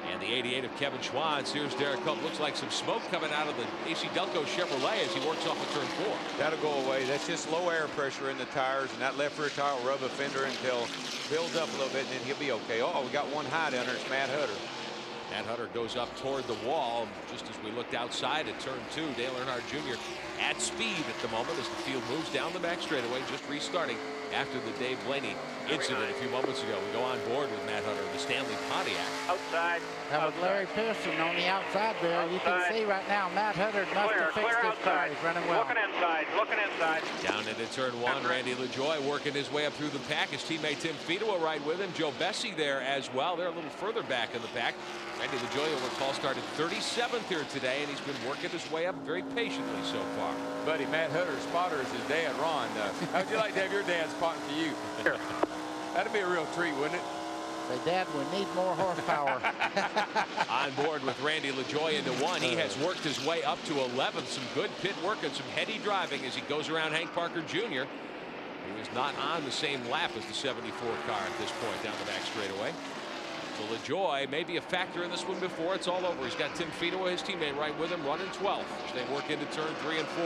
and the 88 of Kevin Schwantz. Here's Derek Cope. Looks like some smoke coming out of the AC Delco Chevrolet as he works off of turn 4. That'll go away. That's just low air pressure in the tires, and that left rear tire will rub a fender until it builds up a little bit, and then he'll be okay. Oh, we got one high down there. It's Matt Hutter. Matt Hutter goes up toward the wall just as we looked outside at turn 2. Dale Earnhardt Jr. at speed at the moment as the field moves down the back straightaway, just restarting after the Dave Blaney incident a few moments ago. We go on board with Matt Hutter in the Stanley Pontiac. Outside. That was Larry Pearson on the outside there. You can see right now Matt Hutter must have fixed his car. He's running well. Looking inside. Down into turn 1, Randy LaJoie working his way up through the pack. His teammate Tim Fedewa right with him. Joe Bessie there as well. They're a little further back in the pack. Randy LaJoie, you'll recall, started 37th here today, and he's been working his way up very patiently so far. Buddy, Matt Hutter's spotter is his dad, Ron. How'd you like to have your dad spotting for you? That'd be a real treat, wouldn't it? Say, Dad, we need more horsepower. On board with Randy LaJoie into 1. He has worked his way up to 11th. Some good pit work and some heady driving as he goes around Hank Parker Jr. He was not on the same lap as the 74 car at this point down the back straightaway. So LaJoie may be a factor in this one before it's all over. He's got Tim Fedewa, his teammate, right with him, running 12th as they work into turn 3 and 4.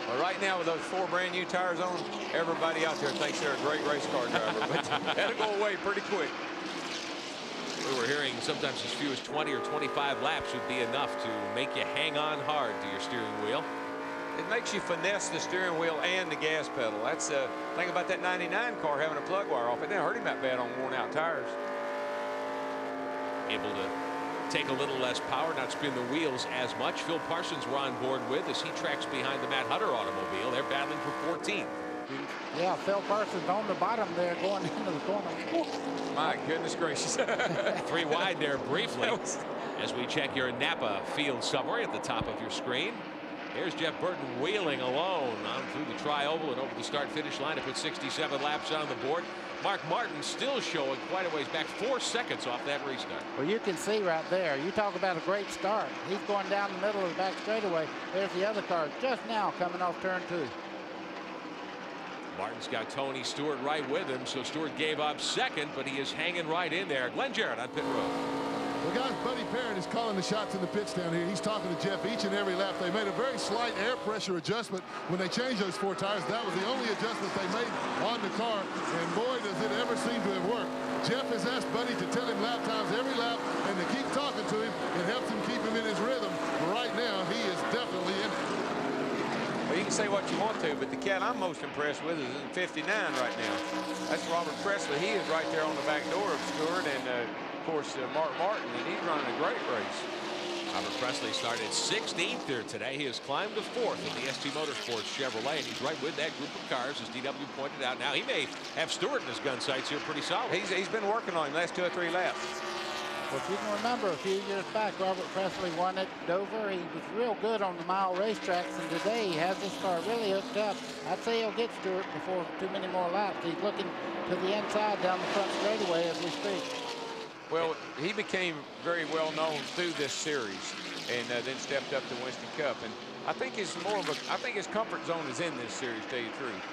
Well, right now with those 4 brand new tires on, everybody out there thinks they're a great race car driver, but that'll go away pretty quick. We were hearing sometimes as few as 20 or 25 laps would be enough to make you hang on hard to your steering wheel. It makes you finesse the steering wheel and the gas pedal. That's the thing about that 99 car having a plug wire off. It didn't hurt him that bad on worn out tires. Able to take a little less power, not spin the wheels as much. Phil Parsons we're on board with as he tracks behind the Matt Hunter automobile. They're battling for 14th. Yeah, Phil Parsons on the bottom there going into the corner. My goodness gracious. 3 wide there briefly as we check your Napa field summary at the top of your screen. Here's Jeff Burton wheeling alone on through the tri-oval and over the start-finish line to put 67 laps on the board. Mark Martin still showing quite a ways back, 4 seconds off that restart. Well, you can see right there. You talk about a great start. He's going down the middle of the back straightaway. There's the other car just now coming off turn 2. Martin's got Tony Stewart right with him, so Stewart gave up second, but he is hanging right in there. Glenn Jarrett on pit road. Well, guys, Buddy Parent is calling the shots in the pits down here. He's talking to Jeff each and every lap. They made a very slight air pressure adjustment when they changed those 4 tires. That was the only adjustment they made on the car, and boy, does it ever seem to have worked. Jeff has asked Buddy to tell him lap times every lap and to keep talking to him. It helps him keep him in his rhythm. Right now, he is definitely in it. Well, you can say what you want to, but the cat I'm most impressed with is in 59 right now. That's Robert Presley. He is right there on the back door of Stewart and, of course, Mark Martin, and he's running a great race. Robert Presley started 16th there today. He has climbed to 4th in the ST Motorsports Chevrolet, and he's right with that group of cars, as DW pointed out. Now, he may have Stewart in his gun sights here pretty solid. He's been working on him last 2 or 3 laps. Well, if you can remember a few years back, Robert Presley won at Dover. He was real good on the mile racetracks, and today he has this car really hooked up. I'd say he'll get Stewart before too many more laps. He's looking to the inside down the front straightaway as we speak. Well, he became very well known through this series, and then stepped up to Winston Cup. And I think his comfort zone is in this series, to tell you the truth.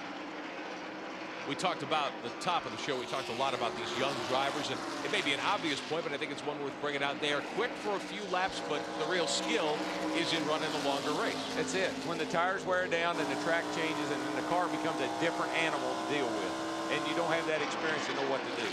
We talked about the top of the show. We talked a lot about these young drivers, and it may be an obvious point, but I think it's one worth bringing out. They are quick for a few laps, but the real skill is in running a longer race. That's it. When the tires wear down and the track changes and then the car becomes a different animal to deal with, and you don't have that experience to know what to do.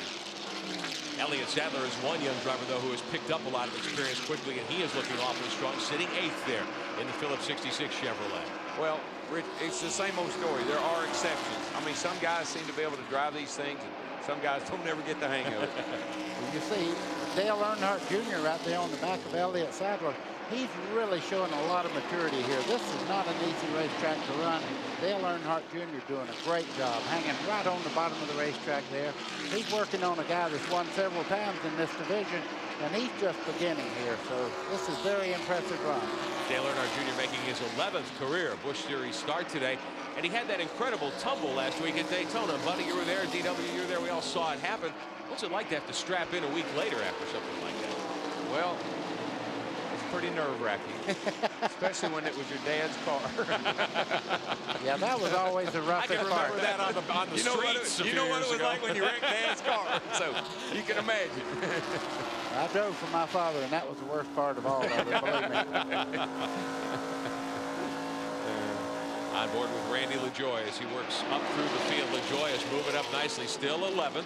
Elliott Sadler is one young driver, though, who has picked up a lot of experience quickly, and he is looking awfully strong, sitting 8th there in the Phillips 66 Chevrolet. Well, Rich, it's the same old story. There are exceptions. I mean, some guys seem to be able to drive these things, and some guys don't ever get the hang of it. Well, you see Dale Earnhardt Jr. right there on the back of Elliott Sadler. He's really showing a lot of maturity here. This is not an easy racetrack to run. Dale Earnhardt Jr. doing a great job, hanging right on the bottom of the racetrack there. He's working on a guy that's won several times in this division, and he's just beginning here. So this is very impressive run. Dale Earnhardt Jr. making his 11th career Busch Series start today, and he had that incredible tumble last week at Daytona. Buddy, you were there. DW, you were there. We all saw it happen. What's it like to have to strap in a week later after something like that? Well, it's pretty nerve-wracking, especially when it was your dad's car. Yeah, that was always the roughest part. I can remember that on the streets. You know what it was like when you wrecked Dad's car, so you can imagine. I drove for my father, and that was the worst part of all of it, believe me. On board with Randy LaJoie as he works up through the field. LaJoie is moving up nicely, still 11th.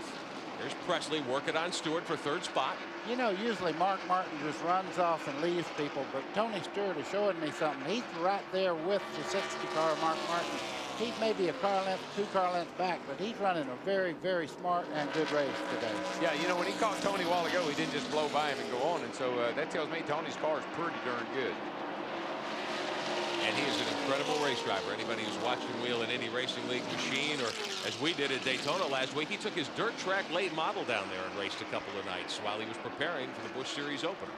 There's Presley working on Stewart for 3rd spot. You know, usually Mark Martin just runs off and leaves people, but Tony Stewart is showing me something. He's right there with the 60 car, Mark Martin. He's maybe a car length, 2 car lengths back, but he's running a very, very smart and good race today. Yeah, you know, when he caught Tony a while ago, he didn't just blow by him and go on, and so that tells me Tony's car is pretty darn good. And he is an incredible race driver. Anybody who's watched him wheel in any racing league machine, or as we did at Daytona last week, he took his dirt track late model down there and raced a couple of nights while he was preparing for the Busch Series opener.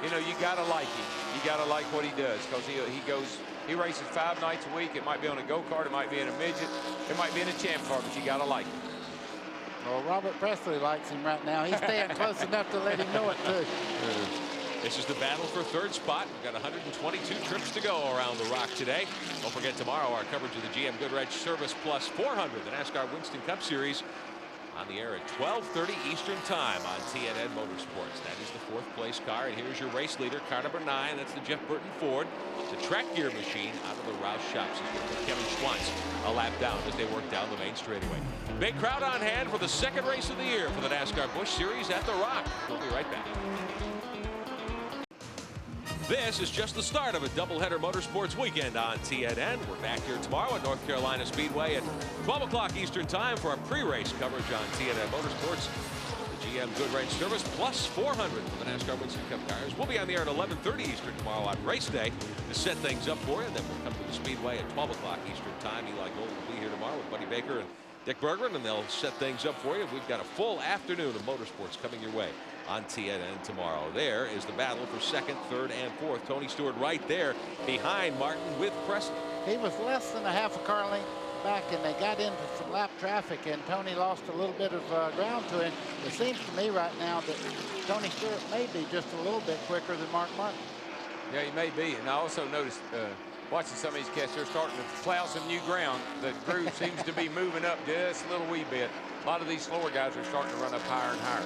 You know, you got to like him. You got to like what he does, because he races 5 nights a week. It might be on a go-kart, it might be in a midget, it might be in a champ car, but you got to like him. Well, Robert Presley likes him right now. He's staying close enough to let him know it, too. This is the battle for 3rd spot. We've got 122 trips to go around the Rock today. Don't forget tomorrow our coverage of the GM Goodwrench Service Plus 400, the NASCAR Winston Cup Series, on the air at 12:30 Eastern Time on TNN Motorsports. That is the 4th place car, and here's your race leader, car number 9. That's the Jeff Burton Ford. The track gear machine out of the Roush shops. He's going to put Kevin Schwantz a lap down as they work down the main straightaway. Big crowd on hand for the 2nd race of the year for the NASCAR Busch Series at the Rock. We'll be right back. This is just the start of a doubleheader motorsports weekend on TNN. We're back here tomorrow at North Carolina Speedway at 12 o'clock Eastern Time for our pre-race coverage on TNN Motorsports. The GM Goodwrench Service Plus 400 for the NASCAR Winston Cup cars. We'll be on the air at 11:30 Eastern tomorrow on race day to set things up for you. And then we'll come to the Speedway at 12 o'clock Eastern time. Eli Gold will be here tomorrow with Buddy Baker and Dick Bergman, and they'll set things up for you. We've got a full afternoon of motorsports coming your way on TNN tomorrow. There is the battle for second, third, and fourth. Tony Stewart right there behind Martin with Presley. He was less than a half a car length back, and they got into some lap traffic, and Tony lost a little bit of ground to him. It seems to me right now that Tony Stewart may be just a little bit quicker than Mark Martin. Yeah, he may be. And I also noticed watching some of these cats, they're starting to plow some new ground. The groove seems to be moving up just a little wee bit. A lot of these slower guys are starting to run up higher and higher.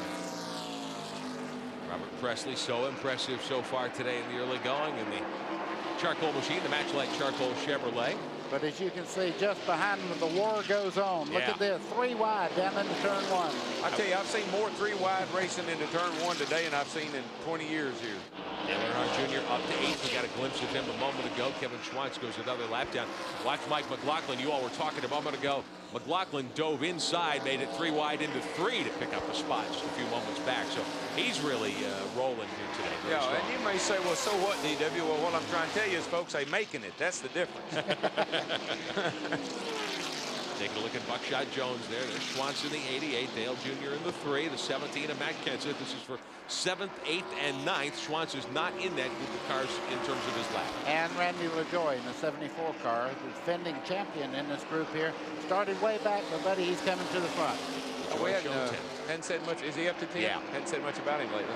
Robert Presley, so impressive so far today in the early going in the charcoal machine, the Matchlight Charcoal Chevrolet. But as you can see, just behind them, the war goes on. Look at this, 3 wide down into turn 1. I tell you, I've seen more 3 wide racing into turn 1 today than I've seen in 20 years here. Dale Earnhardt Jr. up to 8th. We got a glimpse of him a moment ago. Kevin Schwantz goes another lap down. Watch Mike McLaughlin. You all were talking a moment ago. McLaughlin dove inside, made it 3 wide into 3 to pick up a spot just a few moments back. So he's really rolling here today. Yeah, strong. And you may say, well, so what, DW? Well, what I'm trying to tell you is, folks, they're making it. That's the difference. Taking a look at Buckshot Jones there. There's Schwantz in the 88, Dale Jr. in the 3, the 17 of Matt Kenseth. This is for 7th, 8th, and 9th. Schwantz is not in that group of cars in terms of his lap. And Randy LaJoie in the 74 car, the defending champion in this group here. Started way back, but buddy, he's coming to the front. We hadn't said much. Is he up to 10? Yeah. Hadn't said much about him lately.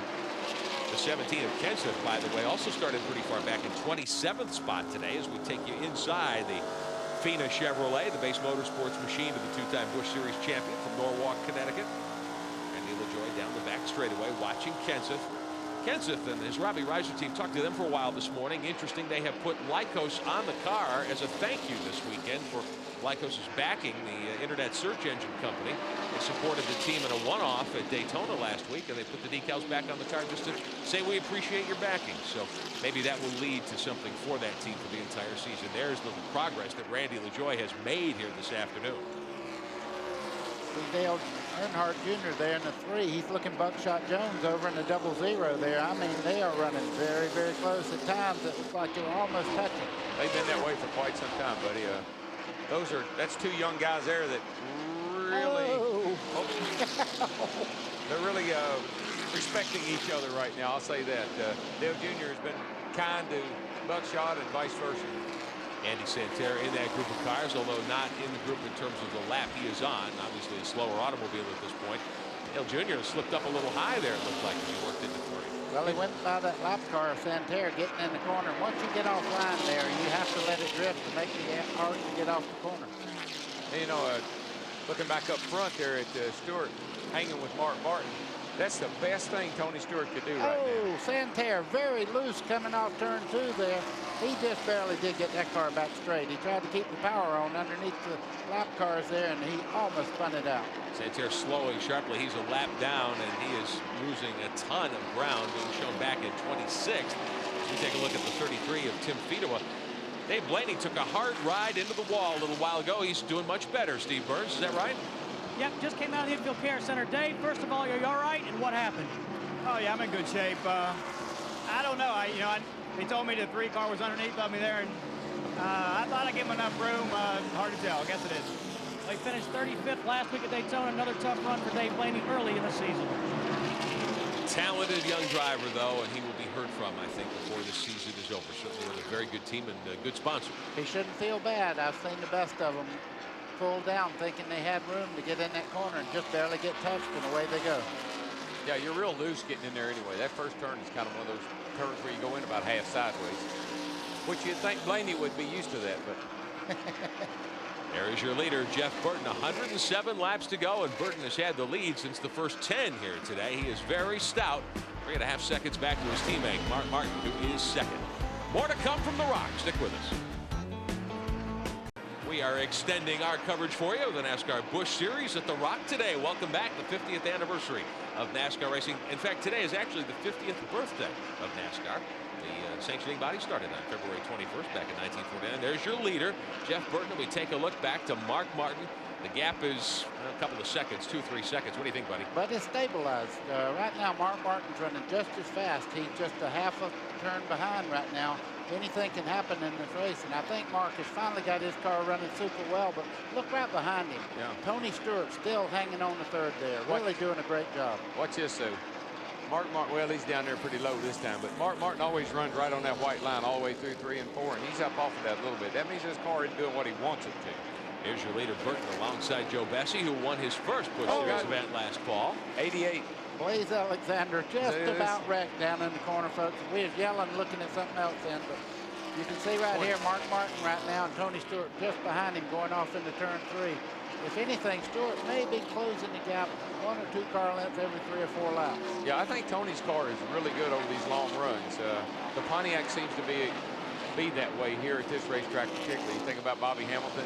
The 17 of Kenseth, by the way, also started pretty far back in 27th spot today as we take you inside the Fina Chevrolet, the base motorsports machine of the 2-time Busch Series champion from Norwalk, Connecticut. Randy LaJoie down the back straightaway watching Kenseth. Kenseth and his Robbie Reiser team talked to them for a while this morning. Interesting, they have put Lycos on the car as a thank you this weekend for Lycos' backing, the internet search engine company. They supported the team in a one-off at Daytona last week, and they put the decals back on the car just to say we appreciate your backing. So maybe that will lead to something for that team for the entire season. There's the progress that Randy LaJoie has made here this afternoon. Dale Earnhardt Jr. there in the 3. He's looking Buckshot Jones over in the 00 there. I mean, they are running very, very close. At times, it looks like they were almost touching. They've been that way for quite some time, buddy. That's 2 young guys there that really, they're really respecting each other right now. I'll say that. Dale Jr. has been kind to Buckshot and vice versa. Andy Santerre in that group of cars, although not in the group in terms of the lap he is on. Obviously a slower automobile at this point. Dale Jr. slipped up a little high there, it looked like, as he worked into 3. Well, he went by that lap car of Santerre getting in the corner. Once you get offline there, you have to let it drift to make it hard to get off the corner. And, you know, looking back up front there at Stewart, hanging with Mark Martin, that's the best thing Tony Stewart could do right now. Santerre very loose coming off turn 2 there. He just barely did get that car back straight. He tried to keep the power on underneath the lap cars there, and he almost spun it out. Santerre slowing sharply. He's a lap down, and he is losing a ton of ground, being shown back in 26th. We take a look at the 33 of Tim Fedewa. Dave Blaney took a hard ride into the wall a little while ago. He's doing much better, Steve Burns. Is that right? Yep, just came out of the infield care center. Dave, first of all, are you all right? And what happened? Oh, yeah, I'm in good shape. I don't know. They told me the 3 car was underneath of me there, and I thought I'd give him enough room. Hard to tell. I guess it is. They finished 35th last week at Daytona. Another tough run for Dave Blaney early in the season. Talented young driver, though, and he will be heard from, I think, before this season is over. Certainly with a very good team and a good sponsor. He shouldn't feel bad. I've seen the best of them pull down thinking they had room to get in that corner and just barely get touched, and away they go. Yeah, you're real loose getting in there anyway. That first turn is kind of one of those turns where you go in about half sideways, which you'd think Blaney would be used to that, but there is your leader, Jeff Burton. 107 laps to go, and Burton has had the lead since the first 10 here today. He is very stout. 3.5 seconds back to his teammate, Mark Martin, who is second. More to come from the Rock. Stick with us. We are extending our coverage for you of the NASCAR Busch Series at the Rock today. Welcome back, the 50th anniversary of NASCAR racing. In fact, today is actually the 50th birthday of NASCAR. The sanctioning body started on February 21st back in 1949. There's your leader, Jeff Burton. We take a look back to Mark Martin The gap is a couple of seconds, 2-3 seconds. What do you think, buddy? But it's stabilized. Right now, Mark Martin's running just as fast. He's just a half a turn behind right now. Anything can happen in this race, and I think Mark has finally got his car running super well, but look right behind him. Yeah. Tony Stewart still hanging on the third there. Really doing a great job. Watch this, though. Mark, well, he's down there pretty low this time, but Mark Martin always runs right on that white line all the way through 3 and 4, and he's up off of that a little bit. That means his car isn't doing what he wants it to. Here's your leader, Burton, alongside Joe Bessie, who won his first Busch Series event last fall. 88. Blaze Alexander just about wrecked down in the corner, folks. We was yelling, looking at something else then, but you can see right here, Mark Martin right now, and Tony Stewart just behind him going off into turn 3. If anything, Stewart may be closing the gap 1 or 2 car lengths every 3 or 4 laps. Yeah, I think Tony's car is really good over these long runs. The Pontiac seems to be that way here at this racetrack particularly. You think about Bobby Hamilton,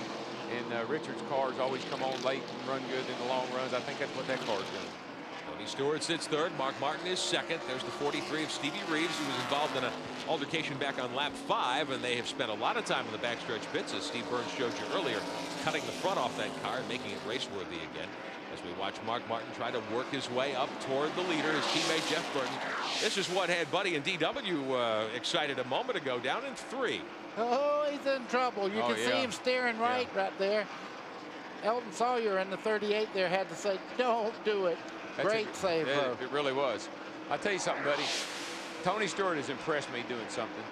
and Richard's cars always come on late and run good in the long runs. I think that's what that car's doing. Tony Stewart sits third. Mark Martin is second. There's the 43 of Stevie Reeves, who was involved in an altercation back on lap 5, and they have spent a lot of time in the backstretch pits, as Steve Burns showed you earlier, cutting the front off that car and making it race-worthy again. As we watch Mark Martin try to work his way up toward the leader, his teammate Jeff Burton. This is what had Buddy and DW excited a moment ago, down in 3. Oh, he's in trouble. You can see him steering right there. Elton Sawyer in the 38 there had to say, don't do it. Great save, though. It really was. I'll tell you something, buddy. Tony Stewart has impressed me doing something.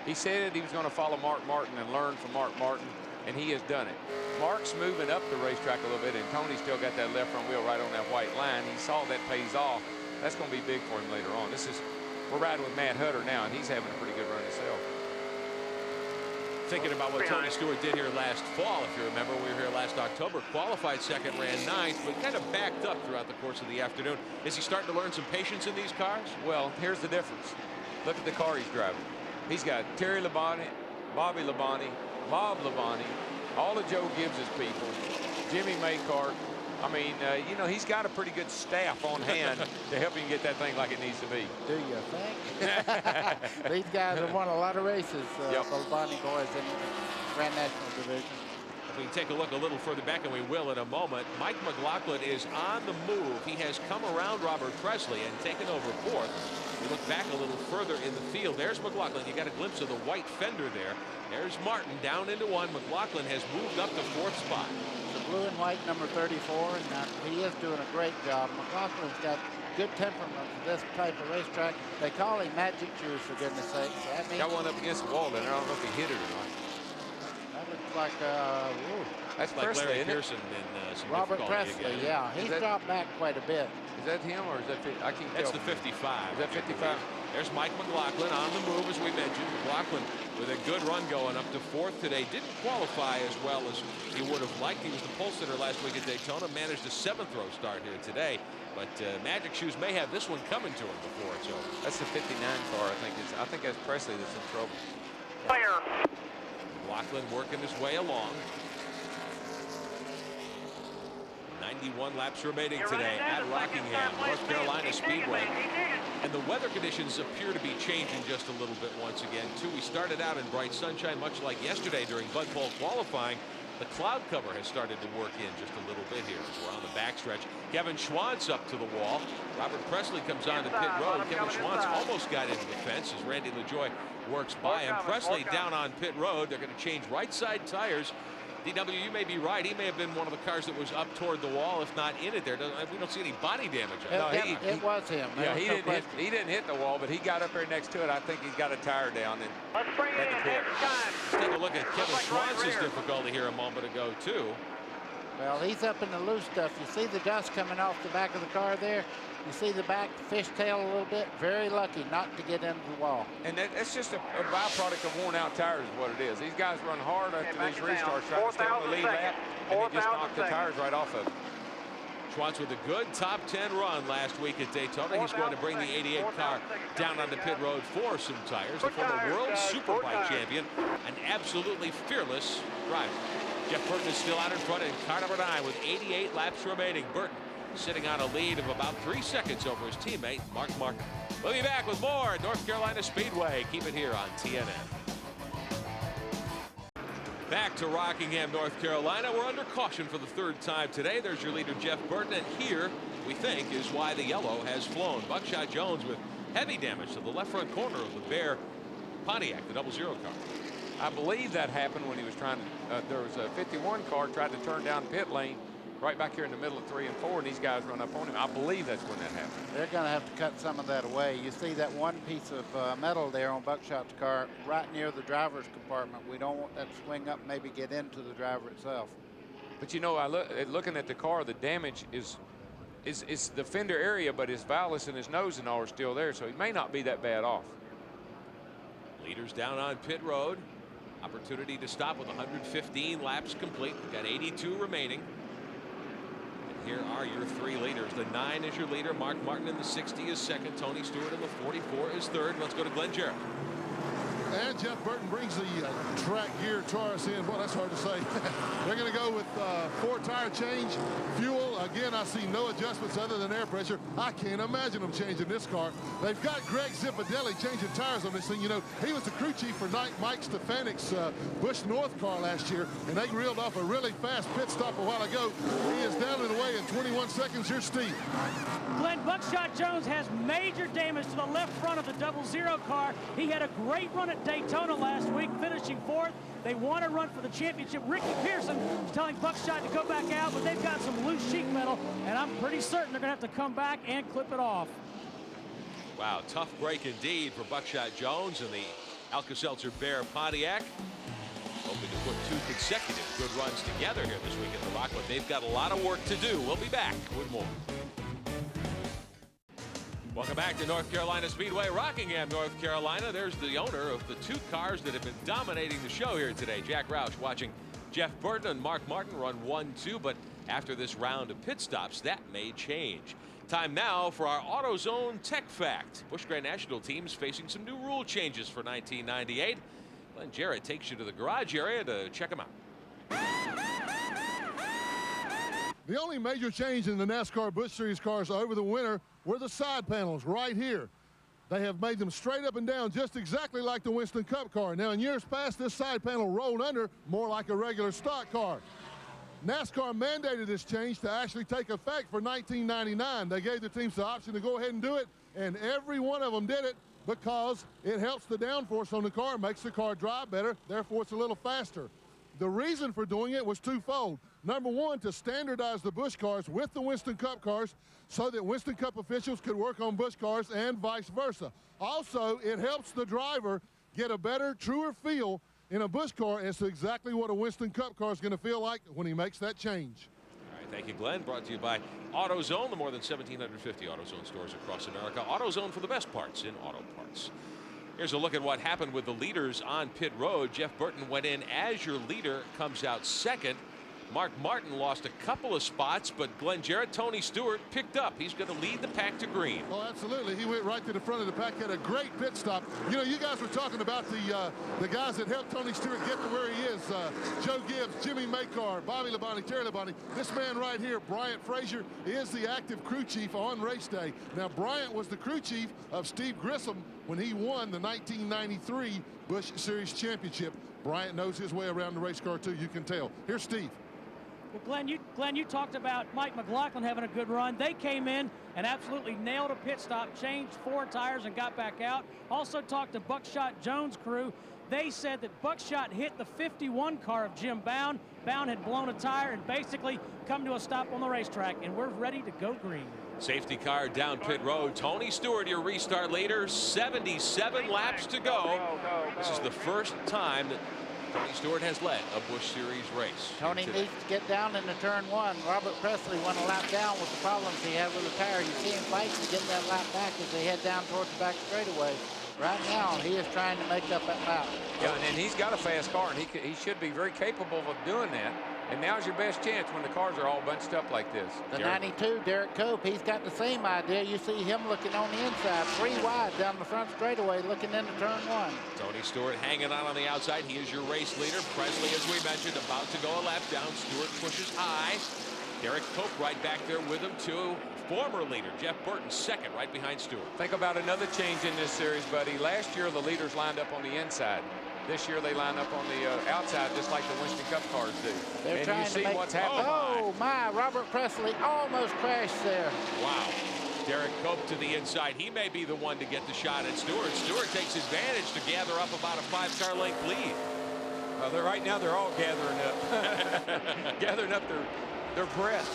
He said he was going to follow Mark Martin and learn from Mark Martin, and he has done it. Mark's moving up the racetrack a little bit, and Tony's still got that left front wheel right on that white line. He saw that pays off. That's going to be big for him later on. We're riding with Matt Hutter now, and he's having a pretty good run himself. Thinking about what Tony Stewart did here last fall, if you remember, we were here last October, qualified second, ran 9th, but kind of backed up throughout the course of the afternoon. Is he starting to learn some patience in these cars? Well, here's the difference. Look at the car he's driving. He's got Terry Labonte, Bobby Labonte, Bob Labonte, all of Joe Gibbs's people, Jimmy Maycart. I mean, you know, he's got a pretty good staff on hand to help him get that thing like it needs to be. Do you think? These guys have won a lot of races, the Labonte boys in the Grand National Division. If we take a look a little further back, and we will in a moment, Mike McLaughlin is on the move. He has come around Robert Presley and taken over 4th. We look back a little further in the field. There's McLaughlin. You got a glimpse of the white fender there. There's Martin down into 1. McLaughlin has moved up to 4th spot. The blue and white number 34, and he is doing a great job. McLaughlin's got good temperament for this type of racetrack. They call him Magic Shoes, for goodness sake. So that means got one up against the wall there. I don't know if he hit it or not. that looks like that's like Presley, Larry Pearson in some Robert difficulty Presley. again. Yeah, he's dropped back quite a bit. Is that him or is that I can't tell. That's the 55. Is that 55? There's Mike McLaughlin on the move, as we mentioned. McLaughlin with a good run going up to 4th today. Didn't qualify as well as he would have liked. He was the pole sitter last week at Daytona. Managed a 7th row start here today. But Magic Shoes may have this one coming to him before it's over. That's the 59 car, I think. I think that's Presley that's in trouble. Clear. McLaughlin working his way along. 91 laps remaining today at Rockingham, North Carolina Speedway. And the weather conditions appear to be changing just a little bit once again, too. We started out in bright sunshine, much like yesterday during Bud Pole qualifying. The cloud cover has started to work in just a little bit here. We're on the backstretch. Kevin Schwantz up to the wall. Robert Presley comes on to pit road. Kevin Schwantz almost got into the fence as Randy LaJoie works by him. Presley down on pit road. They're going to change right side tires. DW, you may be right. He may have been one of the cars that was up toward the wall, if not in it there. We don't see any body damage. No, it was him. Yeah, he didn't hit the wall, but he got up there next to it. I think he's got a tire down. And Let's bring it in. Let's take a look at Kevin Schwantz's difficulty here a moment ago, too. Well, he's up in the loose stuff. You see the dust coming off the back of the car there? You see the back fishtail a little bit? Very lucky not to get into the wall. And that's just a byproduct of worn out tires is what it is. These guys run hard after these restarts trying to stay on the lead lap, and they just knock the tires right off of them. Schwantz with a good top 10 run last week at Daytona. He's going to bring the 88 car down onto pit road for some tires. The former world superbike champion, an absolutely fearless driver. Jeff Burton is still out in front in car number 9 with 88 laps remaining. Burton sitting on a lead of about 3 seconds over his teammate, Mark Martin. We'll be back with more at North Carolina Speedway. Keep it here on TNN. Back to Rockingham, North Carolina. We're under caution for the third time today. There's your leader, Jeff Burton, and here, we think, is why the yellow has flown. Buckshot Jones with heavy damage to the left front corner of the Bear Pontiac, the 00 car. I believe that happened when he was trying to, there was a 51 car tried to turn down pit lane right back here in the middle of 3 and 4, and these guys run up on him. I believe that's when that happened. They're going to have to cut some of that away. You see that one piece of metal there on Buckshot's car right near the driver's compartment. We don't want that to swing up, maybe get into the driver itself. But you know, looking at the car, the damage is the fender area, but his valgus and his nose and all are still there, so he may not be that bad off. Leaders down on pit road. Opportunity to stop with 115 laps complete. We've got 82 remaining. And here are your 3 leaders. The 9 is your leader. Mark Martin in the 60 is second. Tony Stewart in the 44 is third. Let's go to Glenn Jarrett. And Jeff Burton brings the track gear Taurus in. Well, that's hard to say. They're going to go with 4 tire change, fuel. Again, I see no adjustments other than air pressure. I can't imagine them changing this car. They've got Greg Zipadelli changing tires on this thing. You know, he was the crew chief for Mike Stefanik's Busch North car last year, and they reeled off a really fast pit stop a while ago. He is down and away in 21 seconds. Here's Steve. Glenn, Buckshot Jones has major damage to the left front of the 00 car. He had a great run at Daytona last week, finishing 4th. They want to run for the championship. Ricky Pearson is telling Buckshot to go back out, but they've got some loose sheet metal, and I'm pretty certain they're going to have to come back and clip it off. Wow, tough break indeed for Buckshot Jones and the Alka-Seltzer Bear Pontiac. Hoping to put 2 consecutive good runs together here this week at the Rock, but they've got a lot of work to do. We'll be back with more. Welcome back to North Carolina Speedway, Rockingham, North Carolina. There's the owner of the 2 cars that have been dominating the show here today. Jack Roush watching Jeff Burton and Mark Martin run 1-2, but after this round of pit stops, that may change. Time now for our AutoZone Tech Fact. Busch Grand National teams facing some new rule changes for 1998. Glenn Jarrett takes you to the garage area to check them out. The only major change in the NASCAR Busch Series cars over the winter were the side panels right here. They have made them straight up and down, just exactly like the Winston Cup car. Now, in years past, this side panel rolled under more like a regular stock car. NASCAR mandated this change to actually take effect for 1999. They gave the teams the option to go ahead and do it, and every one of them did it because it helps the downforce on the car, makes the car drive better, therefore it's a little faster. The reason for doing it was twofold. Number one, to standardize the Busch cars with the Winston Cup cars so that Winston Cup officials could work on Busch cars and vice versa. Also, it helps the driver get a better, truer feel in a Busch car as to exactly what a Winston Cup car is going to feel like when he makes that change. All right, thank you, Glenn. Brought to you by AutoZone, the more than 1,750 AutoZone stores across America. AutoZone for the best parts in auto parts. Here's a look at what happened with the leaders on pit road. Jeff Burton went in as your leader, comes out second. Mark Martin lost a couple of spots, but Glenn Jarrett, Tony Stewart picked up. He's going to lead the pack to green. Oh, absolutely. He went right to the front of the pack, had a great pit stop. You know, you guys were talking about the guys that helped Tony Stewart get to where he is. Joe Gibbs, Jimmy Makar, Bobby Labonte, Terry Labonte. This man right here, Bryant Frazier, is the active crew chief on race day. Now, Bryant was the crew chief of Steve Grissom when he won the 1993 Busch Series Championship. Bryant knows his way around the race car, too. You can tell. Here's Steve. Well, Glenn, you talked about Mike McLaughlin having a good run. They came in and absolutely nailed a pit stop, changed 4 tires and got back out. Also talked to Buckshot Jones' crew. They said that Buckshot hit the 51 car of Jim Bound. Bound had blown a tire and basically come to a stop on the racetrack, and we're ready to go green. Safety car down pit road. Tony Stewart, your restart leader. 77 laps to go. This is the first time that Tony Stewart has led a Busch Series race. Tony needs to get down into turn 1. Robert Presley went a lap down with the problems he had with the tire. You see him fighting to get that lap back as they head down towards the back straightaway. Right now, he is trying to make up that lap. Yeah, and he's got a fast car, and he should be very capable of doing that. And now's your best chance when the cars are all bunched up like this. The 92, Derek Cope, he's got the same idea. You see him looking on the inside, 3 wide down the front straightaway, looking into turn 1. Tony Stewart hanging on the outside. He is your race leader. Presley, as we mentioned, about to go a lap down. Stewart pushes high. Derek Cope right back there with him, too. Former leader Jeff Burton second, right behind Stewart. Think about another change in this series, buddy. Last year, the leaders lined up on the inside. This year they line up on the outside just like the Winston Cup cars do. They're and trying you see to make, what's happening. Oh my, Robert Presley almost crashed there. Wow. Derek Cope to the inside. He may be the one to get the shot at Stewart. Stewart takes advantage to gather up about a 5-car length lead. Right now they're all gathering up. Gathering up their breath.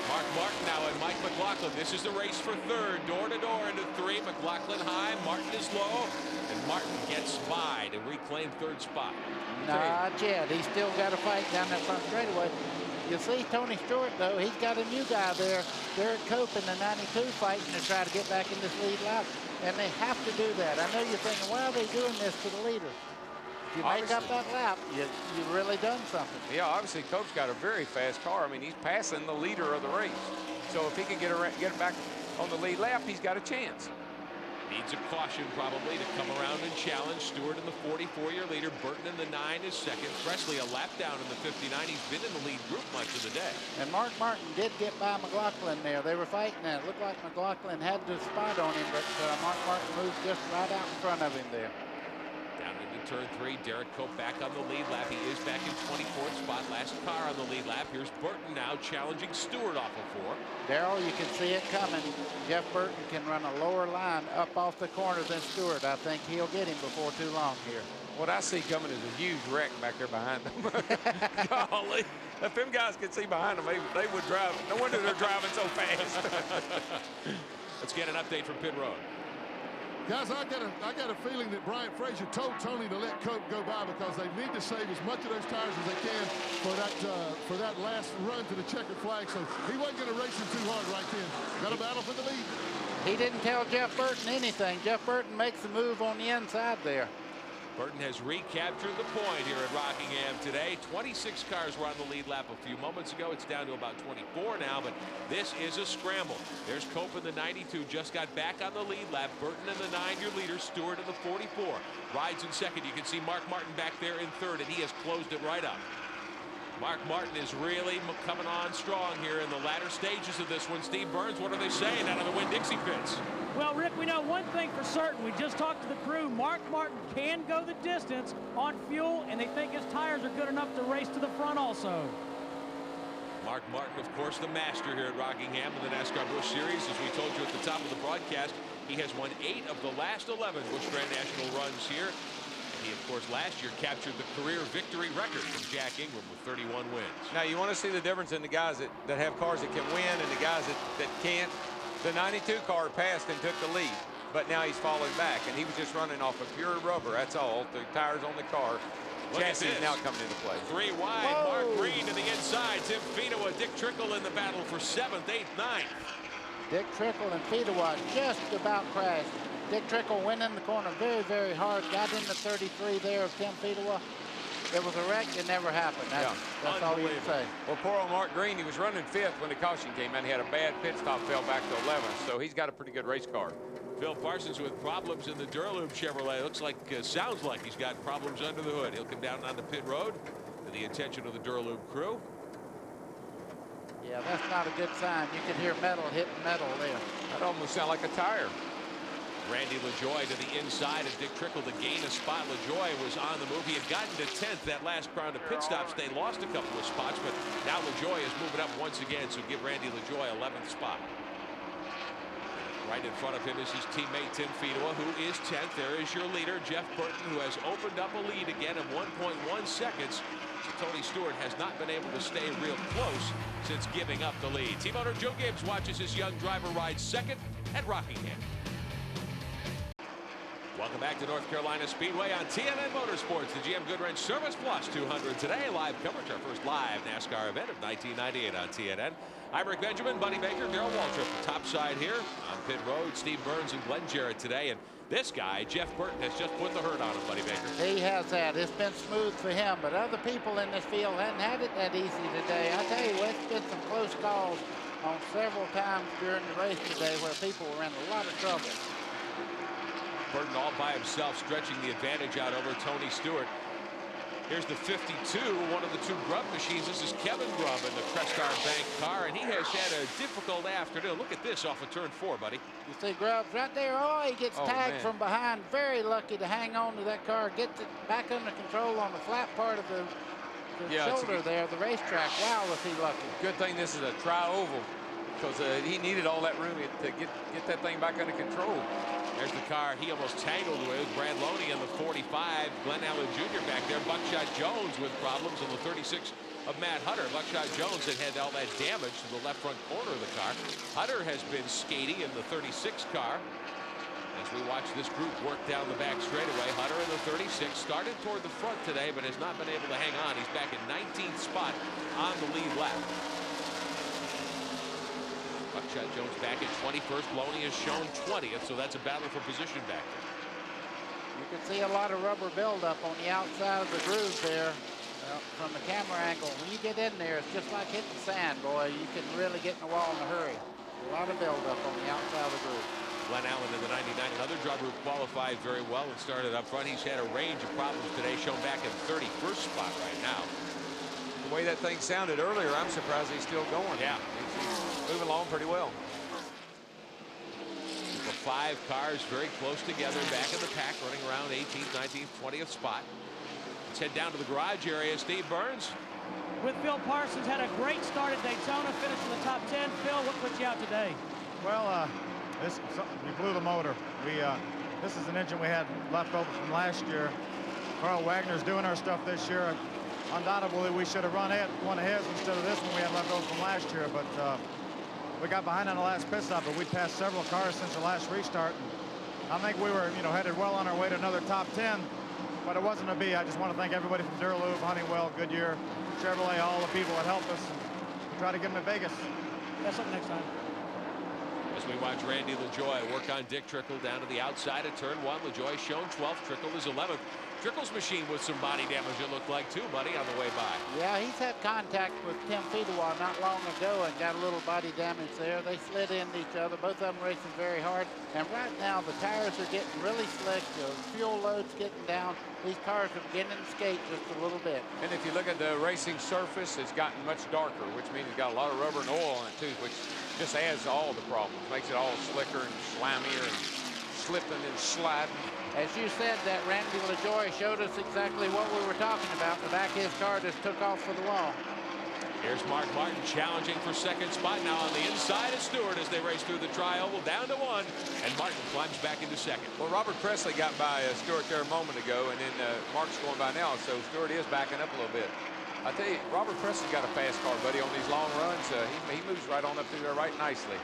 Mark Martin now and Mike McLaughlin. This is the race for third. Door to door into 3. McLaughlin high. Martin is low. And Martin gets by to reclaim third spot. Not yet. He's still got to fight down that front straightaway. You see Tony Stewart, though, he's got a new guy there, Derek Cope in the 92 fighting to try to get back in this lead lap. And they have to do that. I know you're thinking, why are they doing this to the leader? If you make up that lap, you've really done something. Yeah, obviously Cope's got a very fast car. I mean, he's passing the leader of the race. So if he can get back on the lead lap, he's got a chance. Needs a caution probably to come around and challenge. Stewart in the 44-year leader. Burton in the 9 is second. Presley a lap down in the 59. He's been in the lead group much of the day. And Mark Martin did get by McLaughlin there. They were fighting that. It looked like McLaughlin had the spot on him, but Mark Martin moved just right out in front of him there. Down into turn 3, Derek Cope back on the lead lap. He is back in 24th spot. Last car on the lead lap. Here's Burton now challenging Stewart off of 4. Darrell, you can see it coming. Jeff Burton can run a lower line up off the corner than Stewart. I think he'll get him before too long here. What I see coming is a huge wreck back there behind them. Golly, if them guys could see behind them, they would drive. No wonder they're driving so fast. Let's get an update from pit road. Guys, I got a feeling that Brian Frazier told Tony to let Cope go by because they need to save as much of those tires as they can for that last run to the checkered flag. So he wasn't going to race him too hard right then. Got a battle for the lead. He didn't tell Jeff Burton anything. Jeff Burton makes the move on the inside there. Burton has recaptured the point here at Rockingham today. 26 cars were on the lead lap a few moments ago. It's down to about 24 now, but this is a scramble. There's Cope in the 92, just got back on the lead lap. Burton in the 9, your leader. Stewart in the 44. Rides in second. You can see Mark Martin back there in third, and he has closed it right up. Mark Martin is really coming on strong here in the latter stages of this one. Steve Burns, what are they saying out of the Winn-Dixie pits? Well, Rick, we know one thing for certain. We just talked to the crew. Mark Martin can go the distance on fuel, and they think his tires are good enough to race to the front also. Mark Martin, of course, the master here at Rockingham in the NASCAR Busch Series. As we told you at the top of the broadcast, he has won 8 of the last 11 Busch Grand National runs here. He, of course, last year captured the career victory record from Jack Ingram with 31 wins. Now, you want to see the difference in the guys that have cars that can win and the guys that can't. The 92 car passed and took the lead, but now he's falling back, and he was just running off of pure rubber. That's all. The tires on the car. Chassis is now coming into play. 3 wide. Whoa. Mark Green to the inside. Tim Fedewa, Dick Trickle in the battle for 7th, 8th, 9th. Dick Trickle and Fedewa just about crashed. Dick Trickle went in the corner very, very hard. Got in the 33 there of Tim Fedewa. It was a wreck. It never happened. That's all you can say. Well, poor old Mark Green, he was running 5th when the caution came in. He had a bad pit stop, fell back to 11th. So he's got a pretty good race car. Phil Parsons with problems in the Duraloop Chevrolet. Looks like, sounds like he's got problems under the hood. He'll come down on the pit road to the attention of the Duraloop crew. Yeah, that's not a good sign. You can hear metal hitting metal there. That almost sounds like a tire. Randy LaJoie to the inside of Dick Trickle to gain a spot. LaJoie was on the move. He had gotten to 10th that last round of pit stops. They lost a couple of spots, but now LaJoie is moving up once again, so give Randy LaJoie 11th spot. Right in front of him is his teammate Tim Fedewa, who is 10th. There is your leader, Jeff Burton, who has opened up a lead again of 1.1 seconds. So Tony Stewart has not been able to stay real close since giving up the lead. Team owner Joe Gibbs watches his young driver ride second at Rockingham. Welcome back to North Carolina Speedway on TNN Motorsports, the GM Goodwrench Service Plus 200 today. Live coverage, our first live NASCAR event of 1998 on TNN. I'm Rick Benjamin, Buddy Baker, Darrell Waltrip, top side here on pit road. Steve Burns and Glenn Jarrett today. And this guy, Jeff Burton, has just put the hurt on him, Buddy Baker. He has that. It's been smooth for him, but other people in this field hadn't had it that easy today. I tell you, it's been some close calls on several times during the race today where people were in a lot of trouble. Burton all by himself, stretching the advantage out over Tony Stewart. Here's the 52, one of the two Grubb machines. This is Kevin Grubb in the Crestar Bank car, and he has had a difficult afternoon. Look at this off of turn 4, buddy. You see Grubbs right there. Oh, he gets tagged from behind. Very lucky to hang on to that car. Gets it back under control on the flat part of the shoulder there, the racetrack. Wow, was he lucky. Good thing this is a tri-oval, because he needed all that room to get that thing back under control. There's the car he almost tangled with. Brad Loney in the 45. Glenn Allen Jr. back there. Buckshot Jones with problems in the 36 of Matt Hutter. Buckshot Jones had all that damage to the left front corner of the car. Hutter has been skating in the 36 car. As we watch this group work down the back straightaway, Hutter in the 36 started toward the front today, but has not been able to hang on. He's back in 19th spot on the lead lap. Buckshot Jones back at 21st. Loney has shown 20th, so that's a battle for position back there. You can see a lot of rubber buildup on the outside of the groove there from the camera angle. When you get in there, it's just like hitting sand, boy. You can really get in the wall in a hurry. A lot of buildup on the outside of the groove. Glenn Allen in the 99, another driver who qualified very well and started up front. He's had a range of problems today, shown back in 31st spot right now. The way that thing sounded earlier, I'm surprised he's still going. Yeah. He's moving along pretty well. The 5 cars very close together, back in the pack, running around 18th, 19th, 20th spot. Let's head down to the garage area. Steve Burns. With Phil Parsons, had a great start at Daytona, finished in the top 10. Phil, what put you out today? Well, we blew the motor. This is an engine we had left over from last year. Carl Wagner's doing our stuff this year. Undoubtedly, we should have run one of his instead of this one we had left over from last year, but we got behind on the last pit stop, but we passed several cars since the last restart. And I think we were, headed well on our way to another top 10, but it wasn't to be. I just want to thank everybody from Duralube, Honeywell, Goodyear, Chevrolet, all the people that helped us, and we'll try to get them to Vegas. That's something next time. As we watch Randy LaJoie work on Dick Trickle down to the outside of turn 1. LaJoie shown 12th. Trickle is 11th. Trickle's machine with some body damage, it looked like, too, buddy, on the way by. Yeah, he's had contact with Tim Fedewa not long ago and got a little body damage there. They slid into each other, both of them racing very hard. And right now, the tires are getting really slick. The fuel load's getting down. These cars are beginning to skate just a little bit. And if you look at the racing surface, it's gotten much darker, which means it's got a lot of rubber and oil on it, too, which just adds to all the problems. Makes it all slicker and slimier and slipping and sliding. As you said, that Randy LaJoie showed us exactly what we were talking about. The back of his car just took off for the wall. Here's Mark Martin challenging for second spot now on the inside of Stewart as they race through the tri-oval down to 1, and Martin climbs back into second. Well, Robert Presley got by Stewart there a moment ago, and then Mark's going by now, so Stewart is backing up a little bit. I tell you, Robert Presley's got a fast car, buddy, on these long runs. He moves right on up through there right nicely.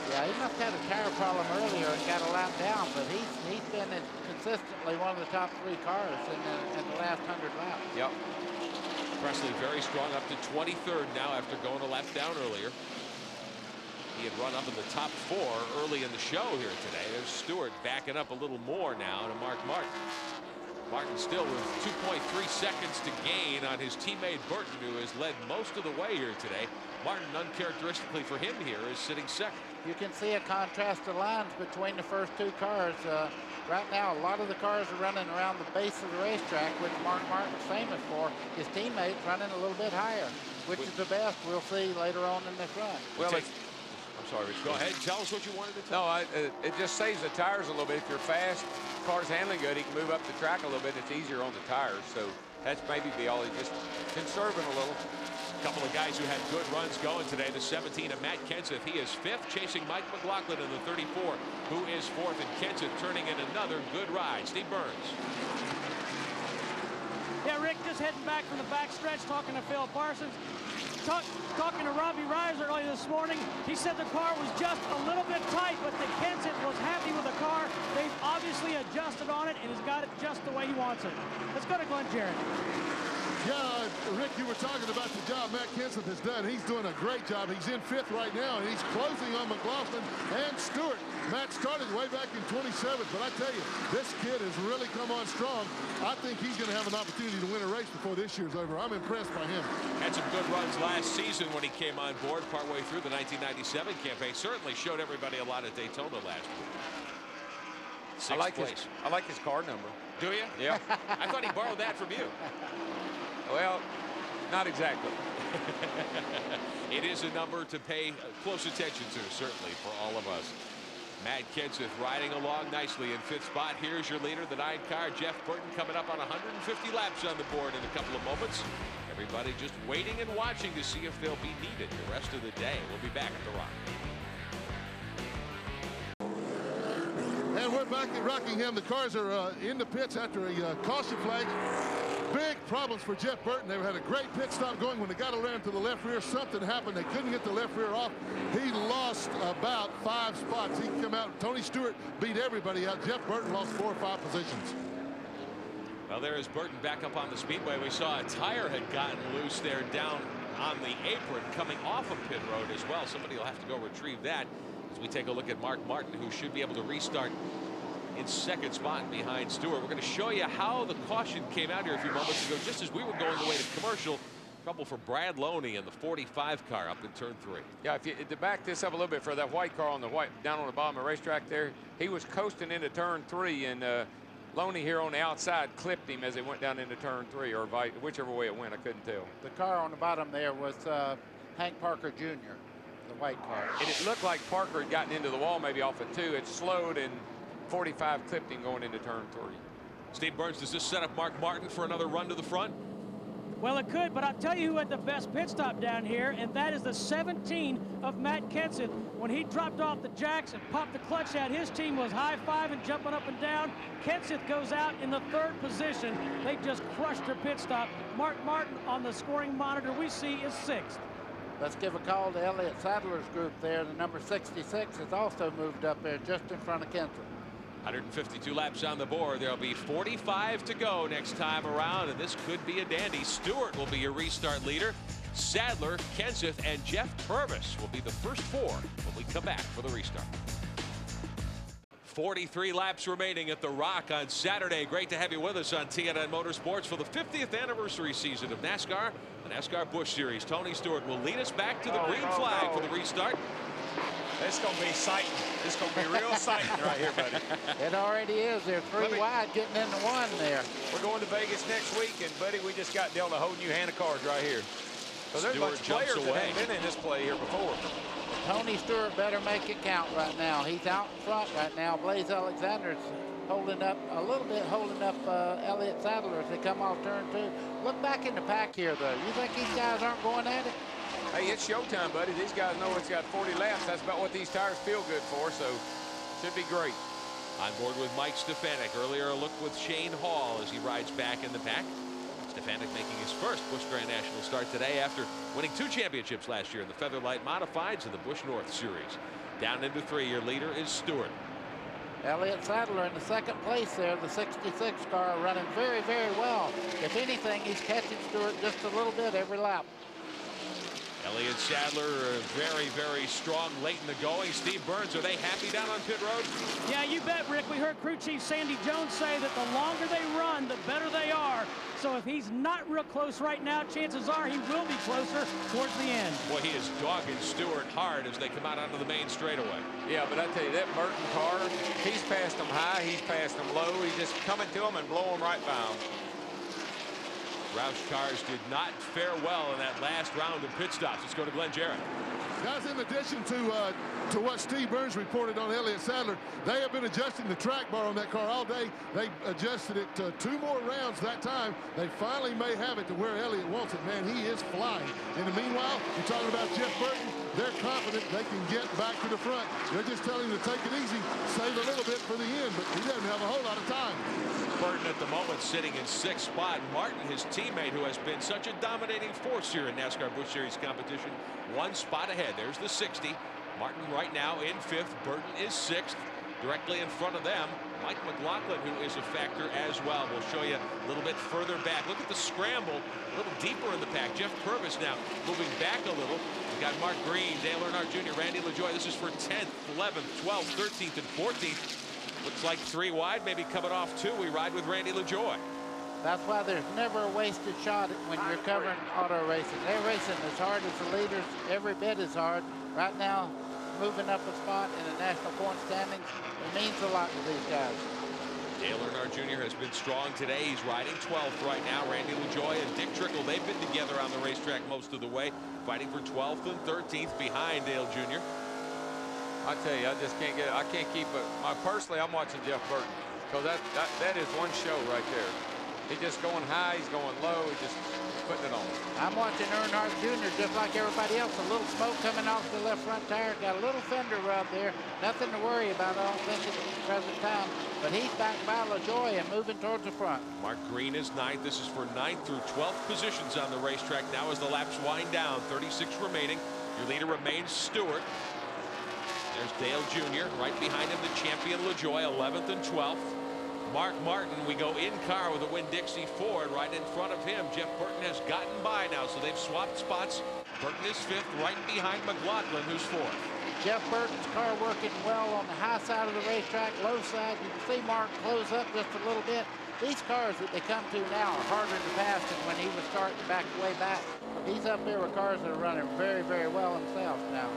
Yeah, he must have had a tire problem earlier and got a lap down, but he's been consistently one of the top 3 cars in the last 100 laps. Yep. Presley very strong, up to 23rd now after going a lap down earlier. He had run up in the top 4 early in the show here today. There's Stewart backing up a little more now to Mark Martin. Martin still with 2.3 seconds to gain on his teammate Burton, who has led most of the way here today. Martin, uncharacteristically for him here, is sitting second. You can see a contrast of lines between the first 2 cars. Right now, a lot of the cars are running around the base of the racetrack, which Mark Martin's famous for. His teammates running a little bit higher, which is the best we'll see later on in this run. Well, I'm sorry, Rich. Go ahead, tell us what you wanted to tell. No, it just saves the tires a little bit. If you're fast, car's handling good, he can move up the track a little bit. It's easier on the tires, so that's maybe be all. He's just conserving a little. A couple of guys who had good runs going today. The 17 of Matt Kenseth. He is 5th, chasing Mike McLaughlin in the 34, who is 4th, and Kenseth turning in another good ride. Steve Burns. Yeah, Rick, just heading back from the back stretch, talking to Phil Parsons. Talking to Robbie Reiser earlier this morning, he said the car was just a little bit tight, but that Kenseth was happy with the car. They've obviously adjusted on it and has got it just the way he wants it. Let's go to Glenn Jarrett. Yeah, Rick, you were talking about the job Matt Kenseth has done. He's doing a great job. He's in 5th right now, and he's closing on McLaughlin and Stewart. Matt started way back in 27th, but I tell you, this kid has really come on strong. I think he's going to have an opportunity to win a race before this year's over. I'm impressed by him. Had some good runs last season when he came on board partway through the 1997 campaign. Certainly showed everybody a lot at Daytona last week. I like his car number. Do you? Yeah. I thought he borrowed that from you. Well, not exactly. It is a number to pay close attention to, certainly, for all of us. Matt Kenseth riding along nicely in 5th spot. Here's your leader, the 9 car, Jeff Burton, coming up on 150 laps on the board in a couple of moments. Everybody just waiting and watching to see if they'll be needed the rest of the day. We'll be back at the Rock. And we're back at Rockingham. The cars are in the pits after a caution flag. Big problems for Jeff Burton. They had a great pit stop going. When they got around to the left rear, something happened. They couldn't get the left rear off. He lost about 5 spots. He come out. Tony Stewart beat everybody out. Jeff Burton lost 4 or 5 positions. Well, there is Burton back up on the speedway. We saw a tire had gotten loose there down on the apron coming off of pit road as well. Somebody will have to go retrieve that as we take a look at Mark Martin, who should be able to restart in 2nd spot behind Stewart. We're going to show you how the caution came out here a few moments ago, just as we were going away to commercial. Trouble for Brad Loney in the 45 car up in turn 3. Yeah, if you to back this up a little bit for that white car on the down on the bottom of the racetrack there, he was coasting into turn 3, and Loney here on the outside clipped him as he went down into turn 3, or whichever way it went. I couldn't tell. The car on the bottom there was Hank Parker Jr., the white car. And it looked like Parker had gotten into the wall maybe off of 2. It slowed, and 45 clipped him going into turn 3. Steve Burns, does this set up Mark Martin for another run to the front? Well, it could, but I'll tell you who had the best pit stop down here, and that is the 17 of Matt Kenseth. When he dropped off the jacks and popped the clutch out, his team was high-fiving, jumping up and down. Kenseth goes out in the 3rd position. They just crushed their pit stop. Mark Martin on the scoring monitor we see is 6th. Let's give a call to Elliott Sadler's group there. The number 66 has also moved up there just in front of Kenseth. 152 laps on the board. There'll be 45 to go next time around, and this could be a dandy. Stewart will be your restart leader. Sadler, Kenseth, and Jeff Purvis will be the first 4 when we come back for the restart. 43 laps remaining at the Rock on Saturday. Great to have you with us on TNN Motorsports for the 50th anniversary season of NASCAR, the NASCAR Busch Series. Tony Stewart will lead us back to the green flag for the restart. It's going to be sighting. It's going to be real sighting right here, buddy. It already is. They're 3 wide getting into 1 there. We're going to Vegas next week, and, buddy, we just got dealt a whole new hand of cards right here. So there's a bunch of players that haven't been in this play here before. Tony Stewart better make it count right now. He's out in front right now. Blaze Alexander's holding up a little bit, Elliott Sadler as they come off turn 2. Look back in the pack here, though. You think these guys aren't going at it? Hey, it's showtime, buddy. These guys know it's got 40 laps. That's about what these tires feel good for, so should be great. On board with Mike Stefanik. Earlier, a look with Shane Hall as he rides back in the pack. Stefanik making his first Busch Grand National start today after winning 2 championships last year in the Featherlight Modifieds and the Busch North Series. Down into 3, your leader is Stewart. Elliott Sadler in the 2nd place there, the 66 car running very, very well. If anything, he's catching Stewart just a little bit every lap. Elliott Sadler very, very strong late in the going. Steve Burns, are they happy down on pit road? Yeah, you bet, Rick. We heard crew chief Sandy Jones say that the longer they run, the better they are. So if he's not real close right now, chances are he will be closer towards the end. Boy, he is dogging Stewart hard as they come out onto the main straightaway. Yeah, but I tell you, that Burton car, he's passed them high, he's passed them low. He's just coming to them and blow them right by them. Roush cars did not fare well in that last round of pit stops. Let's go to Glenn Jarrett. Guys, in addition to what Steve Burns reported on Elliott Sadler, they have been adjusting the track bar on that car all day. They adjusted it to 2 more rounds that time. They finally may have it to where Elliott wants it. Man, he is flying. In the meanwhile, you're talking about Jeff Burton. They're confident they can get back to the front. They're just telling him to take it easy, save a little bit for the end, but he doesn't have a whole lot of time. Burton at the moment sitting in 6th spot. Martin, his teammate, who has been such a dominating force here in NASCAR Busch Series competition, 1 spot ahead. There's the 60. Martin right now in 5th. Burton is 6th. Directly in front of them, Mike McLaughlin, who is a factor as well. We'll show you a little bit further back. Look at the scramble, a little deeper in the pack. Jeff Purvis now moving back a little. We've got Mark Green, Dale Earnhardt Jr., Randy LaJoie. This is for 10th, 11th, 12th, 13th, and 14th. Looks like 3 wide, maybe coming off 2. We ride with Randy LaJoie. That's why there's never a wasted shot when you're covering auto racing. They're racing as hard as the leaders, every bit as hard. Right now, moving up a spot in the national point standings, it means a lot to these guys. Dale Earnhardt Jr. has been strong today. He's riding 12th right now. Randy LaJoie and Dick Trickle, they've been together on the racetrack most of the way, fighting for 12th and 13th behind Dale Jr. I tell you, I just can't get it. I can't keep it. Personally, I'm watching Jeff Burton because that is one show right there. He's just going high, he's going low, he's just putting it on. I'm watching Earnhardt Jr. just like everybody else. A little smoke coming off the left front tire. Got a little fender rub there. Nothing to worry about, I don't think, at the present time. But he's back by LaJoie and moving towards the front. Mark Green is 9th. This is for 9th through 12th positions on the racetrack. Now as the laps wind down, 36 remaining. Your leader remains Stewart. There's Dale Jr. right behind him, the champion LaJoie, 11th and 12th. Mark Martin, we go in car with a Winn-Dixie Ford right in front of him. Jeff Burton has gotten by now, so they've swapped spots. Burton is 5th, right behind McLaughlin, who's 4th. Jeff Burton's car working well on the high side of the racetrack, low side. You can see Mark close up just a little bit. These cars that they come to now are harder to pass than when he was starting back way back. He's up there with cars that are running very, very well himself now.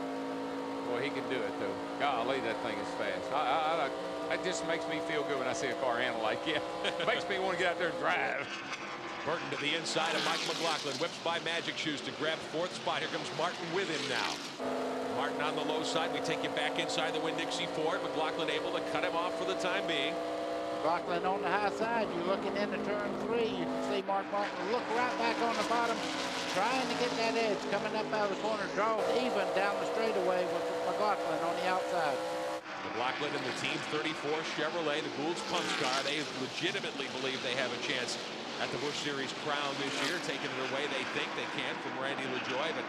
Boy, he can do it, though. Golly, that thing is fast. That just makes me feel good when I see a car handle like it. It makes me want to get out there and drive. Burton to the inside of Mike McLaughlin, whips by Magic Shoes to grab 4th spot. Here comes Martin with him now. Martin on the low side. We take you back inside the Winn-Dixie Ford. McLaughlin able to cut him off for the time being. McLaughlin on the high side. You're looking into turn 3. You can see Mark Martin look right back on the bottom, trying to get that edge, coming up out of the corner, draw even down the straightaway with McLaughlin on the outside. McLaughlin and the Team 34 Chevrolet, the Gould's Punch car, they legitimately believe they have a chance at the Busch Series crown this year, taking it away they think they can from Randy LaJoie, but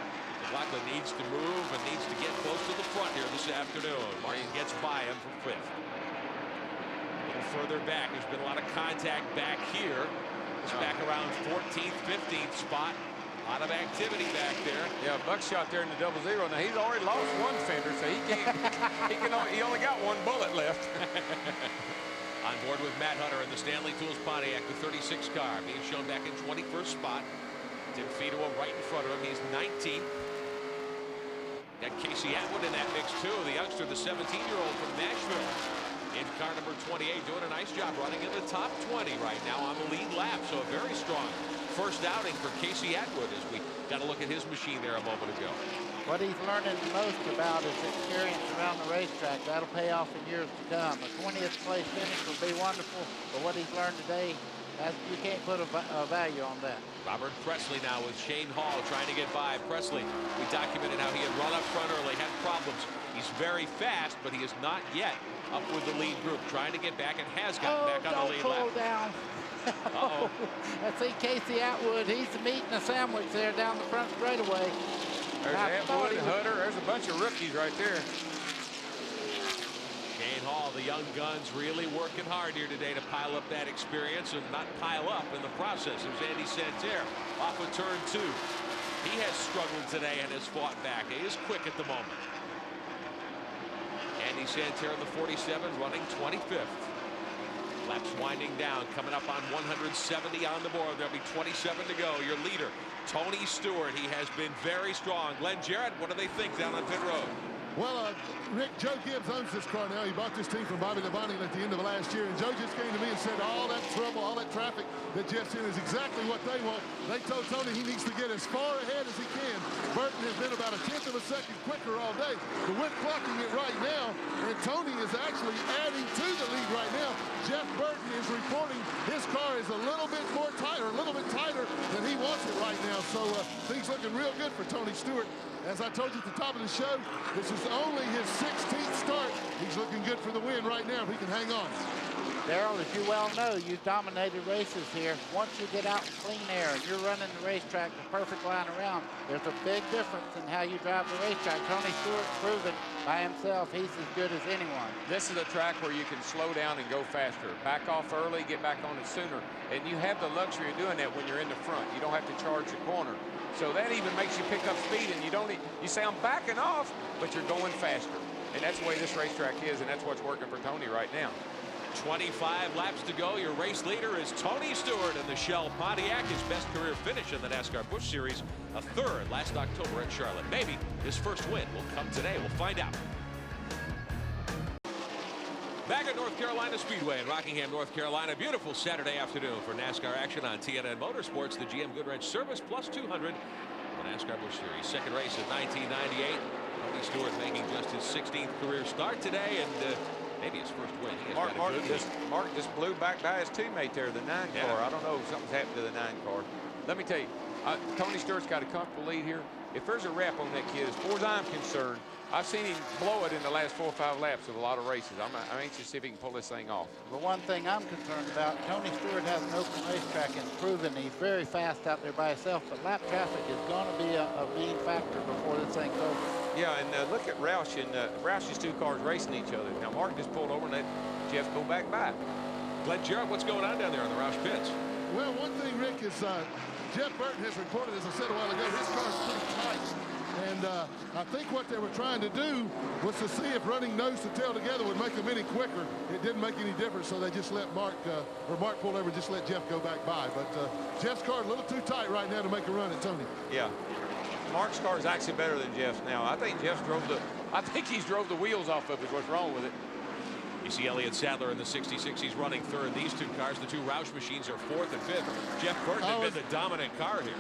McLaughlin needs to move and needs to get close to the front here this afternoon. Martin gets by him for 5th. A little further back, there's been a lot of contact back here. It's back around 14th, 15th spot. A lot of activity back there. Yeah, Buckshot there in the 00. Now he's already lost one fender, so he only got one bullet left. On board with Matt Hunter in the Stanley Tools Pontiac, the 36 car, being shown back in 21st spot. Tim Fedewa right in front of him. He's 19th. Got Casey Atwood in that mix too, the youngster, the 17-year-old from Nashville. In car number 28, doing a nice job running in the top 20 right now on the lead lap. So a very strong first outing for Casey Atwood as we got a look at his machine there a moment ago. What he's learning most about is experience around the racetrack. That'll pay off in years to come. A 20th place finish will be wonderful, but what he's learned today, you can't put a value on that. Robert Presley now with Shane Hall trying to get by. Presley, we documented how he had run up front early, had problems. He's very fast, but he is not yet up with the lead group, trying to get back and has gotten back on the lead lap. Pull down. I see Casey Atwood. He's meeting a sandwich there down the front straightaway. There's Atwood, Hutter. There's a bunch of rookies right there. Shane Hall, the young guns, really working hard here today to pile up that experience and not pile up in the process. There's Andy Santerre off of turn 2. He has struggled today and has fought back. He is quick at the moment. Andy Santerre in the 47, running 25th. Laps winding down, coming up on 170 on the board. There'll be 27 to go. Your leader, Tony Stewart. He has been very strong. Glenn Jarrett, what do they think down on pit road? Well, Rick, Joe Gibbs owns this car now. He bought this team from Bobby Labonte at the end of last year, and Joe just came to me and said all that trouble, all that traffic that Jeff's in is exactly what they want. They told Tony he needs to get as far ahead as he can. Burton has been about 1/10 of a second quicker all day, but we're clocking it right now, and Tony is actually adding to the lead right now. Jeff Burton is reporting his car is a little bit more tighter, a little bit tighter than he wants it right now, so things looking real good for Tony Stewart. As I told you at the top of the show, this is only his 16th start. He's looking good for the win right now if he can hang on. Darrell, as you well know, you've dominated races here. Once you get out in clean air and you're running the racetrack the perfect line around, there's a big difference in how you drive the racetrack. Tony Stewart's proven by himself he's as good as anyone. This is a track where you can slow down and go faster. Back off early, get back on it sooner. And you have the luxury of doing that when you're in the front. You don't have to charge the corner. So that even makes you pick up speed, and you say I'm backing off, but you're going faster. And that's the way this racetrack is, and that's what's working for Tony right now. 25 laps to go. Your race leader is Tony Stewart in the Shell Pontiac. His best career finish in the NASCAR Busch Series, a 3rd last October at Charlotte. Maybe his first win will come today. We'll find out. Back at North Carolina Speedway in Rockingham, North Carolina. Beautiful Saturday afternoon for NASCAR action on TNN Motorsports. The GM Goodwrench Service Plus 200. The NASCAR Busch Series. Second race of 1998. Tony Stewart making just his 16th career start today, and maybe his first win. He has Mark just blew back by his teammate there, the 9 car. I don't know if something's happened to the 9 car. Let me tell you, Tony Stewart's got a comfortable lead here. If there's a wrap on that kid, as far as I'm concerned, I've seen him blow it in the last 4 or 5 laps of a lot of races. I'm anxious to see if he can pull this thing off. The one thing I'm concerned about, Tony Stewart has an open racetrack and proven he's very fast out there by himself, but lap traffic is going to be a main factor before this thing's over. Yeah, and look at Roush and Roush's 2 cars racing each other. Now, Mark just pulled over and let Jeff go back by. Glenn Jarrett, what's going on down there on the Roush pits? Well, one thing, Rick, is Jeff Burton has reported, as I said a while ago, his car's pretty tight. And I think what they were trying to do was to see if running nose to tail together would make them any quicker. It didn't make any difference, so they just let Mark pulled over and just let Jeff go back by. But Jeff's car is a little too tight right now to make a run at Tony. Yeah. Mark's car is actually better than Jeff's now. I think he's drove the wheels off of it, is what's wrong with it. You see Elliott Sadler in the 66. He's running third. These 2 cars, the 2 Roush machines, are 4th and 5th. Jeff Burton has been the dominant car here.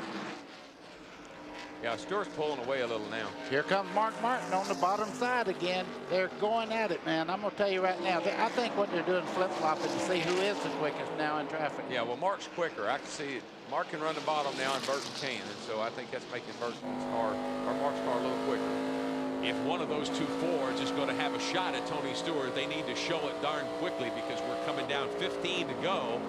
Yeah, Stewart's pulling away a little now. Here comes Mark Martin on the bottom side again. They're going at it, man. I'm going to tell you right now, I think what they're doing flip-flopping to see who is the quickest now in traffic. Yeah, well, Mark's quicker. I can see it. Mark can run the bottom now, and Burton can. And so I think that's making Mark's car a little quicker. If one of those 2 Fords is going to have a shot at Tony Stewart, they need to show it darn quickly, because we're coming down 15 to go.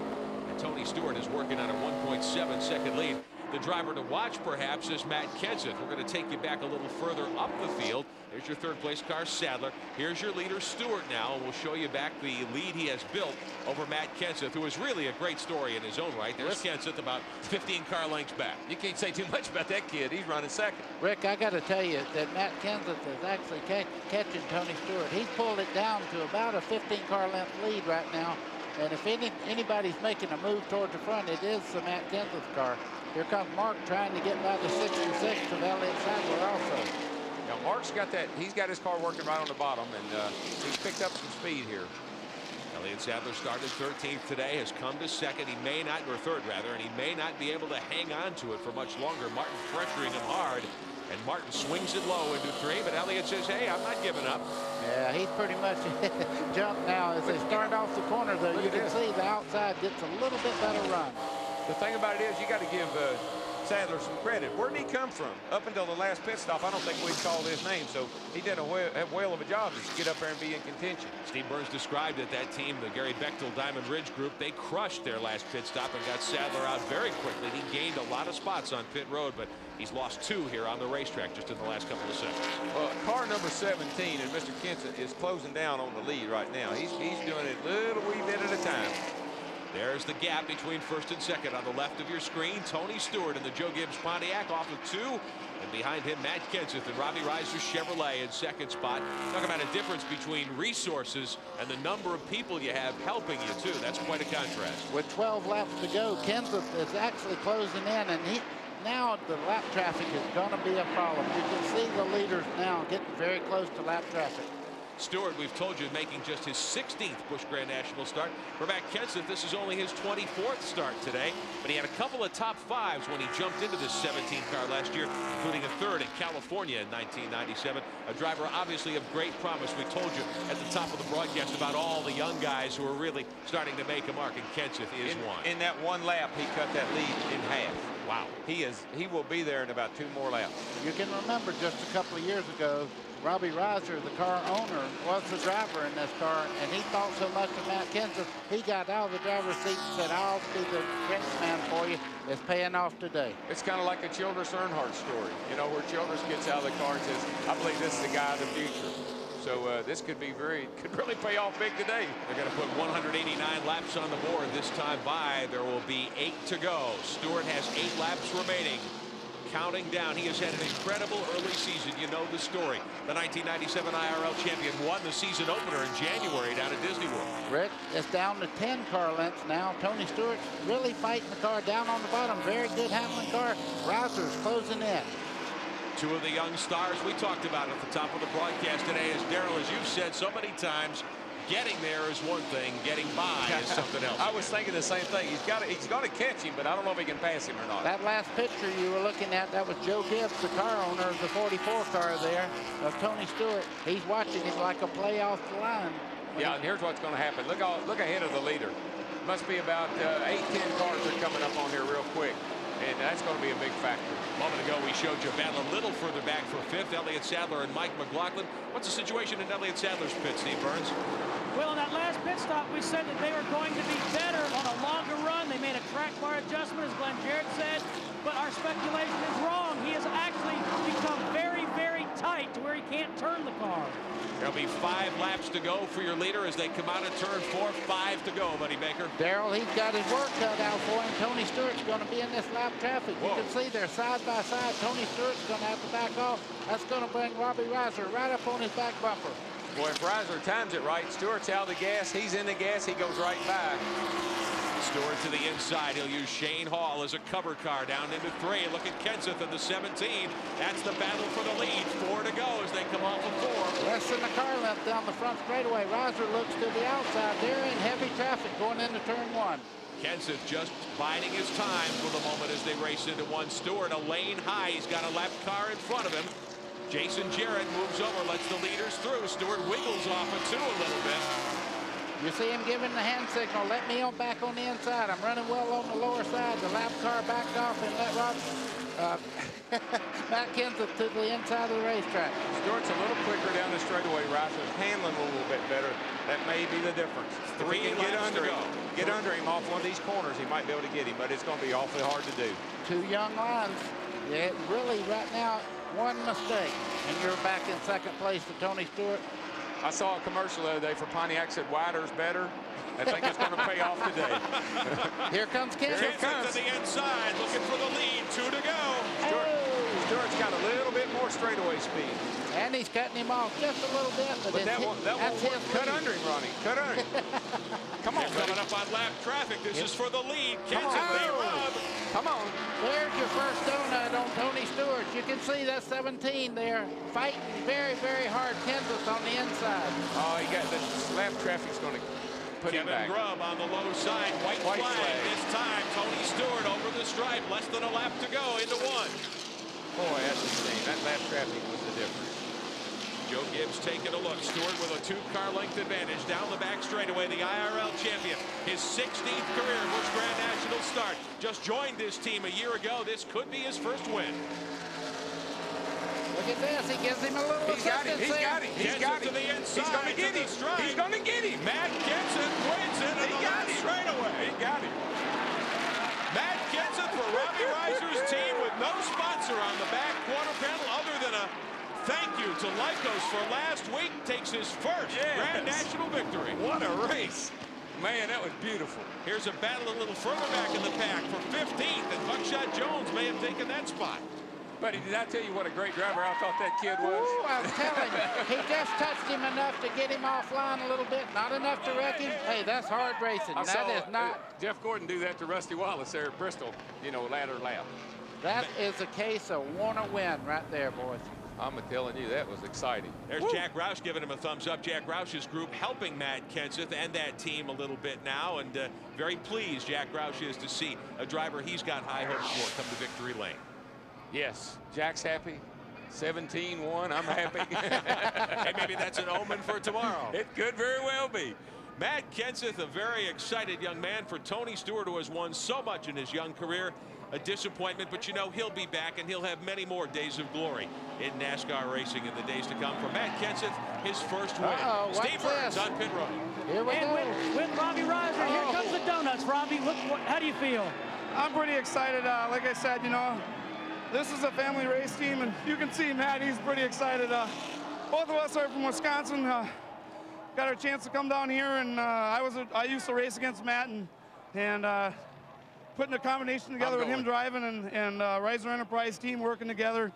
And Tony Stewart is working on a 1.7-second lead. The driver to watch, perhaps, is Matt Kenseth. We're going to take you back a little further up the field. There's your 3rd place car, Sadler. Here's your leader, Stewart, now. We'll show you back the lead he has built over Matt Kenseth, who is really a great story in his own right. There's Kenseth about 15 car lengths back. You can't say too much about that kid. He's running second. Rick, I got to tell you that Matt Kenseth is actually catching Tony Stewart. He's pulled it down to about a 15-car length lead right now. And if anybody's making a move towards the front, it is the Matt Kenseth car. Here comes Mark trying to get by the 66 of Elliott Sadler also. Now, Mark's got that. He's got his car working right on the bottom, and he's picked up some speed here. Elliott Sadler started 13th today, has come to 2nd. He may not, or 3rd rather, and he may not be able to hang on to it for much longer. Martin pressuring him hard, and Martin swings it low into 3, but Elliott says, hey, I'm not giving up. Yeah, he's pretty much jumped now. As they start off the corner, though, you can see the outside gets a little bit better run. The thing about it is, you got to give Sadler some credit. Where did he come from? Up until the last pit stop, I don't think we'd call his name, so he did a whale of a job to get up there and be in contention. Steve Burns described it, that team, the Gary Bechtel Diamond Ridge group, they crushed their last pit stop and got Sadler out very quickly. He gained a lot of spots on pit road, but he's lost 2 here on the racetrack just in the last couple of seconds. Well, car number 17, and Mr. Kenseth is closing down on the lead right now. He's doing it a little wee bit at a time. There's the gap between 1st and 2nd on the left of your screen. Tony Stewart in the Joe Gibbs Pontiac off of 2. And behind him, Matt Kenseth and Robbie Reiser's Chevrolet in 2nd spot. Talk about a difference between resources and the number of people you have helping you, too. That's quite a contrast. With 12 laps to go, Kenseth is actually closing in, and now the lap traffic is going to be a problem. You can see the leaders now getting very close to lap traffic. Stewart, we've told you, making just his 16th Busch Grand National start. For Matt Kenseth, this is only his 24th start today, but he had a couple of top 5s when he jumped into this 17 car last year, including a 3rd in California in 1997. A driver obviously of great promise. We told you at the top of the broadcast about all the young guys who are really starting to make a mark, and Kenseth is one. In that 1 lap, he cut that lead in half. Wow. He will be there in about 2 more laps. You can remember just a couple of years ago, Robbie Reiser, the car owner, was the driver in this car, and he thought so much of Matt Kenseth, he got out of the driver's seat and said, I'll be the race man for you. It's paying off today. It's kind of like a Childress Earnhardt story, you know, where Childress gets out of the car and says, I believe this is the guy of the future. So this could really pay off big today. They're going to put 189 laps on the board this time by. There will be 8 to go. Stewart has 8 laps remaining. Counting down. He has had an incredible early season. You know the story. The 1997 IRL champion won the season opener in January down at Disney World. Rick, it's down to 10 car lengths now. Tony Stewart's really fighting the car down on the bottom. Very good handling car. Reiser's closing in. 2 of the young stars we talked about at the top of the broadcast today, as Darrell, as you've said so many times, getting there is one thing. Getting by is something else. I was thinking the same thing. He's going to catch him, but I don't know if he can pass him or not. That last picture you were looking at, that was Joe Gibbs, the car owner of the 44 car there, of Tony Stewart. He's watching him like a play off the line. Yeah, and here's what's going to happen. Look ahead of the leader. Must be about 8-10 cars are coming up on here real quick, and that's going to be a big factor. A moment ago, we showed you a battle a little further back for fifth. Elliott Sadler and Mike McLaughlin. What's the situation in Elliott Sadler's pit, Steve Burns? Well, in that last pit stop, we said that they were going to be better on a longer run. They made a track bar adjustment, as Glenn Jarrett said, but our speculation is wrong. He has actually become very, very tight to where he can't turn the car. There'll be 5 laps to go for your leader as they come out of turn 4. 5 to go, Buddy Baker. Darrell, he's got his work cut out for him. Tony Stewart's going to be in this lap traffic. Whoa. You can see they're side by side. Tony Stewart's going to have to back off. That's going to bring Robbie Reiser right up on his back bumper. Boy, if Reiser times it right, Stewart's out of the gas. He's in the gas. He goes right by. Stewart to the inside. He'll use Shane Hall as a cover car down into 3. Look at Kenseth in the 17. That's the battle for the lead. 4 to go as they come off of 4. Less than a car left down the front straightaway. Reiser looks to the outside. They're in heavy traffic going into turn 1. Kenseth just biding his time for the moment as they race into 1. Stewart a lane high. He's got a lap car in front of him. Jason Jarrett moves over, lets the leaders through. Stewart wiggles off of 2 a little bit. You see him giving the hand signal. Let me on back on the inside. I'm running well on the lower side. The lap car backed off and let Matt Kenseth to the inside of the racetrack. Stewart's a little quicker down the straightaway. Reiser's handling a little bit better. That may be the difference. 3 If he can get under him off one of these corners, he might be able to get him, but it's going to be awfully hard to do. 2 young lines. Yeah, really, right now, 1 mistake, and you're back in second place to Tony Stewart. I saw a commercial the other day for Pontiac said wider's better. I think it's going to pay off today. Here comes Kenseth. To the inside, looking for the lead. 2 to go. Stewart's got a little bit more straightaway speed. And he's cutting him off just a little bit, but that won't work. Cut under him, Ronnie. Cut under him. Come on, coming up on lap traffic. This is for the lead. Kenseth, they rub. Come on. There's your first donut on Tony Stewart. You can see that 17 there fighting very, very hard. Kenseth on the inside. Oh, he got the lap traffic's going to put him back. Kevin Grubb on the low side. White flag. This time, Tony Stewart over the stripe. Less than a lap to go into 1. Boy, that's insane. That lap traffic was the difference. Joe Gibbs taking a look. Stewart with a 2-car length advantage down the back straightaway. The IRL champion. His 16th career Busch Grand National start. Just joined this team a year ago. This could be his first win. Look at this. He gives him a little assistance. He's got him. He's got him. To the inside. He's going to get him. He's going to get him. Matt Kenseth wins it on the lap straightaway. He got him. Matt Kenseth for Robbie Reiser's team with no sponsor on the back quarter panel other than a thank you to Lycos for last week. Takes his first Grand National victory. What a race. Man, that was beautiful. Here's a battle a little further back in the pack for 15th, and Buckshot Jones may have taken that spot. Buddy, did I tell you what a great driver I thought that kid was? Ooh, I'm telling you, he just touched him enough to get him offline a little bit. Not enough to wreck him. Hey, that's hard racing. That is not. Jeff Gordon do that to Rusty Wallace there at Bristol, ladder lap. That is a case of want to win right there, boys. I'm telling you, that was exciting. There's Jack Roush giving him a thumbs up. Jack Roush's group helping Matt Kenseth and that team a little bit now, and very pleased Jack Roush is to see a driver he's got high hopes for come to victory lane. Yes, Jack's happy. 17-1, I'm happy. Hey, maybe that's an omen for tomorrow. It could very well be. Matt Kenseth, a very excited young man. For Tony Stewart, who has won so much in his young career, a disappointment, but he'll be back and he'll have many more days of glory in NASCAR racing in the days to come. For Matt Kenseth, his first win. Steve Burns on pit road. Here we go. With Robbie Reiser, here comes the donuts. Robbie, how do you feel? I'm pretty excited. Like I said, this is a family race team, and you can see Matt, he's pretty excited. Both of us are from Wisconsin. Got our chance to come down here, and I used to race against Matt, and putting a combination together with him driving and Reiser Enterprise team working together,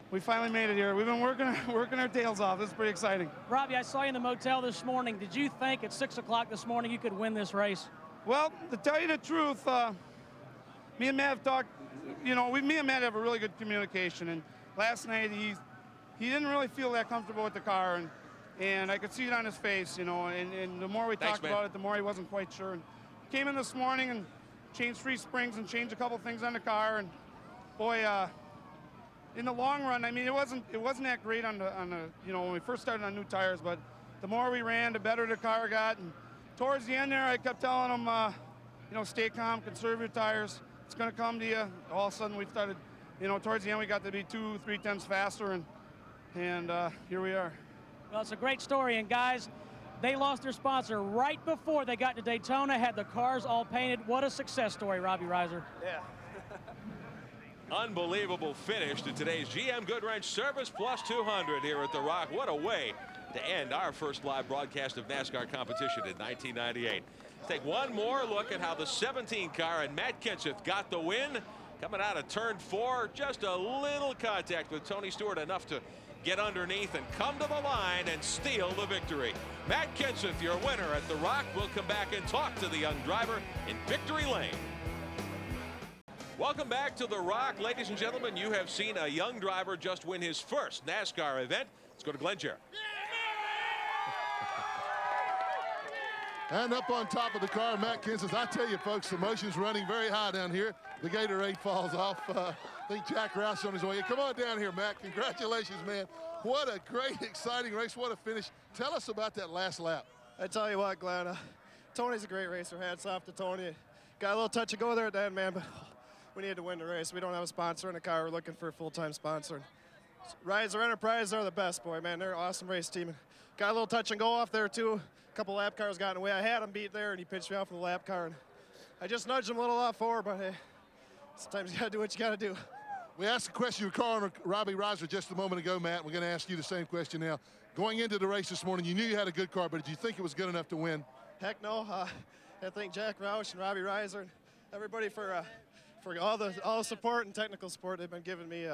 we finally made it here. We've been working our tails off. This is pretty exciting. Robbie, I saw you in the motel this morning. Did you think at 6 o'clock this morning you could win this race? Well, to tell you the truth, me and Matt have talked. Me and Matt have a really good communication, and last night he didn't really feel that comfortable with the car, and And I could see it on his face, you know, and the more we talked about it, the more he wasn't quite sure. And came in this morning and changed 3 springs and changed a couple things on the car. And boy, in the long run, I mean, it wasn't that great on the you know, when we first started on new tires, but the more we ran, the better the car got. And towards the end there, I kept telling him, you know, stay calm, conserve your tires. It's going to come to you. All of a sudden, we started, you know, towards the end, we got to be 2-3 tenths faster, and here we are. Well, it's a great story, and guys, they lost their sponsor right before they got to Daytona, had the cars all painted. What a success story, Robbie Reiser. Yeah. Unbelievable finish to today's GM Goodwrench Service Plus 200 here at The Rock. What a way to end our first live broadcast of NASCAR competition in 1998. Let's take one more look at how the 17 car and Matt Kenseth got the win. Coming out of turn 4, just a little contact with Tony Stewart, enough to get underneath and come to the line and steal the victory. Matt Kenseth, your winner at The Rock. We'll come back and talk to the young driver in victory lane. Welcome back to The Rock. Ladies and gentlemen, you have seen a young driver just win his first NASCAR event. Let's go to Glenn Jarrett. And up on top of the car, Matt Kenseth. I tell you, folks, the emotion's running very high down here. The Gatorade falls off. I think Jack Rouse on his way. Come on down here, Matt. Congratulations, man. What a great, exciting race. What a finish. Tell us about that last lap. I tell you what, Glenn, Tony's a great racer. Hats off to Tony. Got a little touch and go there at the end, man, but we need to win the race. We don't have a sponsor in the car. We're looking for a full-time sponsor. Rides or Enterprise are the best, boy, man. They're an awesome race team. Got a little touch and go off there, too. A couple lap cars got in the way. I had him beat there, and he pitched me off with the lap car. And I just nudged him a little off forward, but hey, sometimes you got to do what you got to do. We asked the question of Carl and Robbie Reiser just a moment ago, Matt. We're going to ask you the same question now. Going into the race this morning, you knew you had a good car, but did you think it was good enough to win? Heck no. I thank Jack Roush and Robbie Reiser and everybody for all the support and technical support they've been giving me.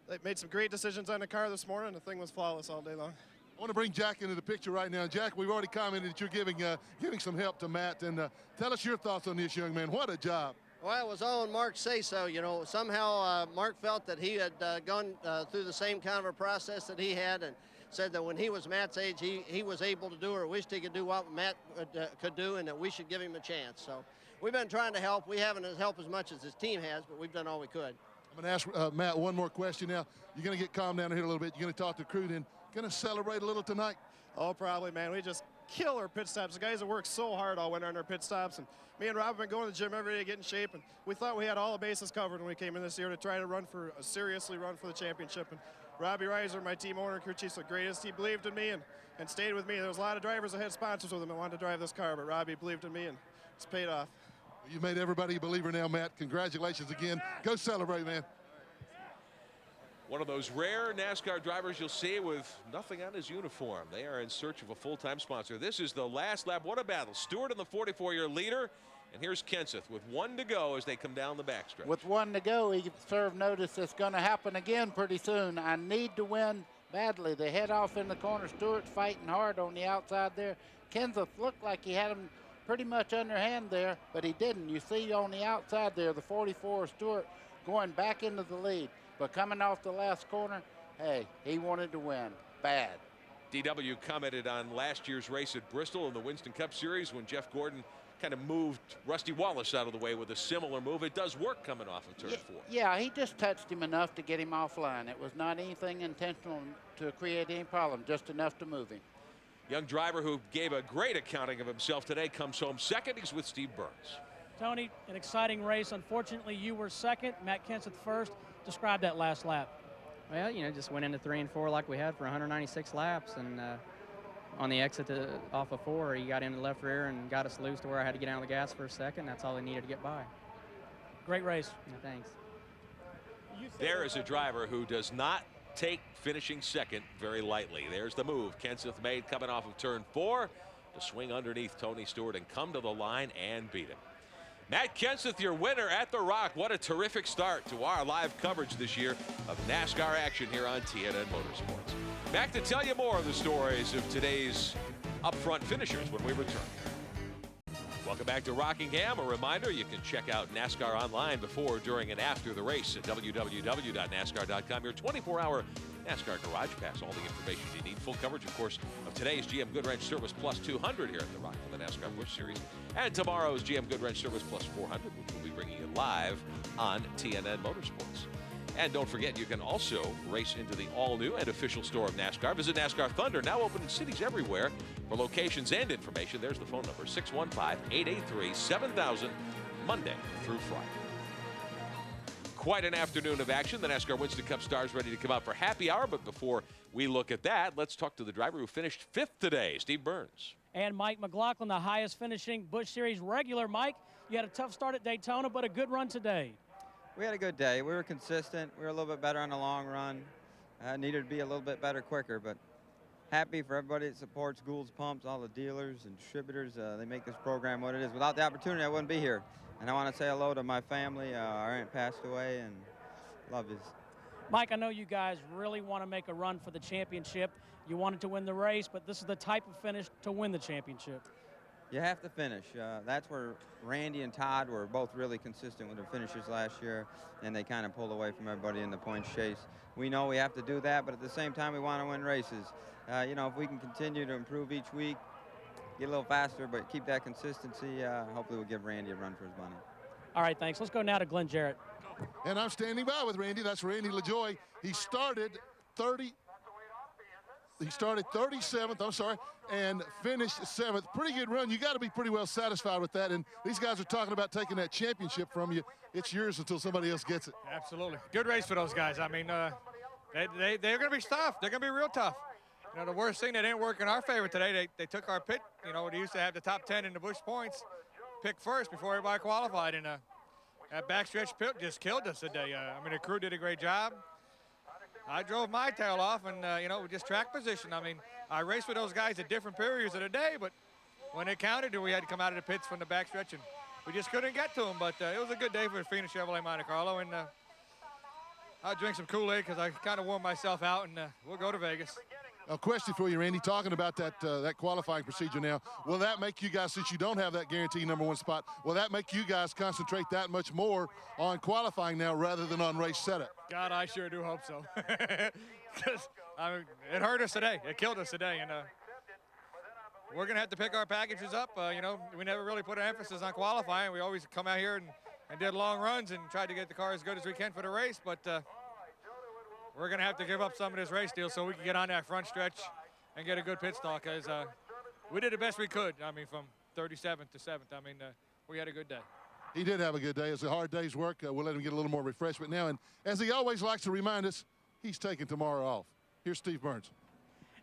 They made some great decisions on the car this morning. The thing was flawless all day long. I want to bring Jack into the picture right now. Jack, we've already commented that you're giving some help to Matt, and tell us your thoughts on this young man. What a job. Well, it was all in Mark's say-so. You know, somehow Mark felt that he had gone through the same kind of a process that he had, and said that when he was Matt's age, he was able to do or wished he could do what Matt could do, and that we should give him a chance. So we've been trying to help. We haven't helped as much as his team has, but we've done all we could. I'm going to ask Matt one more question now. You're going to get calm down here a little bit. You're going to talk to the crew, then going to celebrate a little tonight? Oh, probably, man. We just kill our pit stops. The guys have worked so hard all winter on their pit stops, and me and Rob have been going to the gym every day to get in shape, and we thought we had all the bases covered when we came in this year to try to seriously run for the championship. And Robbie Reiser, my team owner, crew chief's the greatest. He believed in me and stayed with me. There was a lot of drivers that had sponsors with him that wanted to drive this car, but Robbie believed in me, and it's paid off. You made everybody a believer now, Matt. Congratulations again. Go celebrate, man. One of those rare NASCAR drivers you'll see with nothing on his uniform. They are in search of a full-time sponsor. This is the last lap. What a battle. Stewart in the 44-year leader. And here's Kenseth with 1 to go as they come down the backstretch. With 1 to go, he served notice it's going to happen again pretty soon. I need to win badly. They head off in the corner. Stewart's fighting hard on the outside there. Kenseth looked like he had him pretty much underhand there, but he didn't. You see on the outside there, the 44 Stewart going back into the lead. But coming off the last corner, hey, he wanted to win bad. DW commented on last year's race at Bristol in the Winston Cup Series when Jeff Gordon kind of moved Rusty Wallace out of the way with a similar move. It does work coming off of turn 4. Yeah, he just touched him enough to get him offline. It was not anything intentional to create any problem, just enough to move him. Young driver who gave a great accounting of himself today comes home second. He's with Steve Burns. Tony, an exciting race. Unfortunately, you were second, Matt Kenseth first. Describe that last lap. Well, you know, just went into 3 and 4 like we had for 196 laps, and on the exit off of 4, he got into the left rear and got us loose to where I had to get out of the gas for a second. That's all he needed to get by. Great race. Yeah, thanks. There is a driver who does not take finishing second very lightly. There's the move Kenseth made coming off of turn 4 to swing underneath Tony Stewart and come to the line and beat him. Matt Kenseth, your winner at The Rock. What a terrific start to our live coverage this year of NASCAR action here on TNN Motorsports. Back to tell you more of the stories of today's upfront finishers when we return. Welcome back to Rockingham. A reminder, you can check out NASCAR online before, during, and after the race at www.nascar.com. Your 24-hour NASCAR Garage Pass. All the information you need. Full coverage, of course, of today's GM Goodwrench Service Plus 200 here at the Rock for the NASCAR Busch Series. And tomorrow's GM Goodwrench Service Plus 400, which we'll be bringing you live on TNN Motorsports. And don't forget, you can also race into the all-new and official store of NASCAR. Visit NASCAR Thunder, now open in cities everywhere. For locations and information, there's the phone number, 615-883-7000, Monday through Friday. Quite an afternoon of action. The NASCAR Winston Cup stars ready to come out for happy hour. But before we look at that, let's talk to the driver who finished 5th today, Steve Burns. And Mike McLaughlin, the highest finishing Busch Series regular. Mike, you had a tough start at Daytona, but a good run today. We had a good day. We were consistent. We were a little bit better on the long run. Needed to be a little bit better quicker, but happy for everybody that supports Gould's Pumps, all the dealers and distributors. They make this program what it is. Without the opportunity, I wouldn't be here. And I want to say hello to my family. Our aunt passed away, and love you. Mike, I know you guys really want to make a run for the championship. You wanted to win the race, but this is the type of finish to win the championship. You have to finish. That's where Randy and Todd were both really consistent with their finishes last year, and they kind of pulled away from everybody in the points chase. We know we have to do that, but at the same time, we want to win races. You know, if we can continue to improve each week, get a little faster, but keep that consistency, hopefully we'll give Randy a run for his money. All right, thanks. Let's go now to Glenn Jarrett. And I'm standing by with Randy. That's Randy LaJoie. He started 37th, I'm sorry, and finished 7th. Pretty good run. You got to be pretty well satisfied with that. And these guys are talking about taking that championship from you. It's yours until somebody else gets it. Absolutely. Good race for those guys. I mean, they're going to be tough. They're going to be real tough. You know, the worst thing that didn't work in our favor today, they took our pit. You know, they used to have the top 10 in the Busch points pick first before everybody qualified. And that backstretch pit just killed us today. I mean, the crew did a great job. I drove my tail off, and, you know, just track position. I mean, I raced with those guys at different periods of the day, but when it counted, we had to come out of the pits from the backstretch, and we just couldn't get to them. But it was a good day for the Phoenix Chevrolet Monte Carlo, and I'll drink some Kool-Aid because I kind of wore myself out, and we'll go to Vegas. A question for you, Randy, talking about that qualifying procedure now. Will that make you guys, since you don't have that guaranteed #1 spot, will that make you guys concentrate that much more on qualifying now rather than on race setup? God, I sure do hope so. Because I mean, it hurt us today. It killed us today. And we're going to have to pick our packages up. You know, we never really put an emphasis on qualifying. We always come out here and did long runs and tried to get the car as good as we can for the race. But we're going to have to give up some of this race deal so we can get on that front stretch and get a good pit stall, because we did the best we could. I mean, from 37th to 7th. I mean, we had a good day. He did have a good day. It's a hard day's work. We'll let him get a little more refreshment now. And as he always likes to remind us, he's taking tomorrow off. Here's Steve Burns.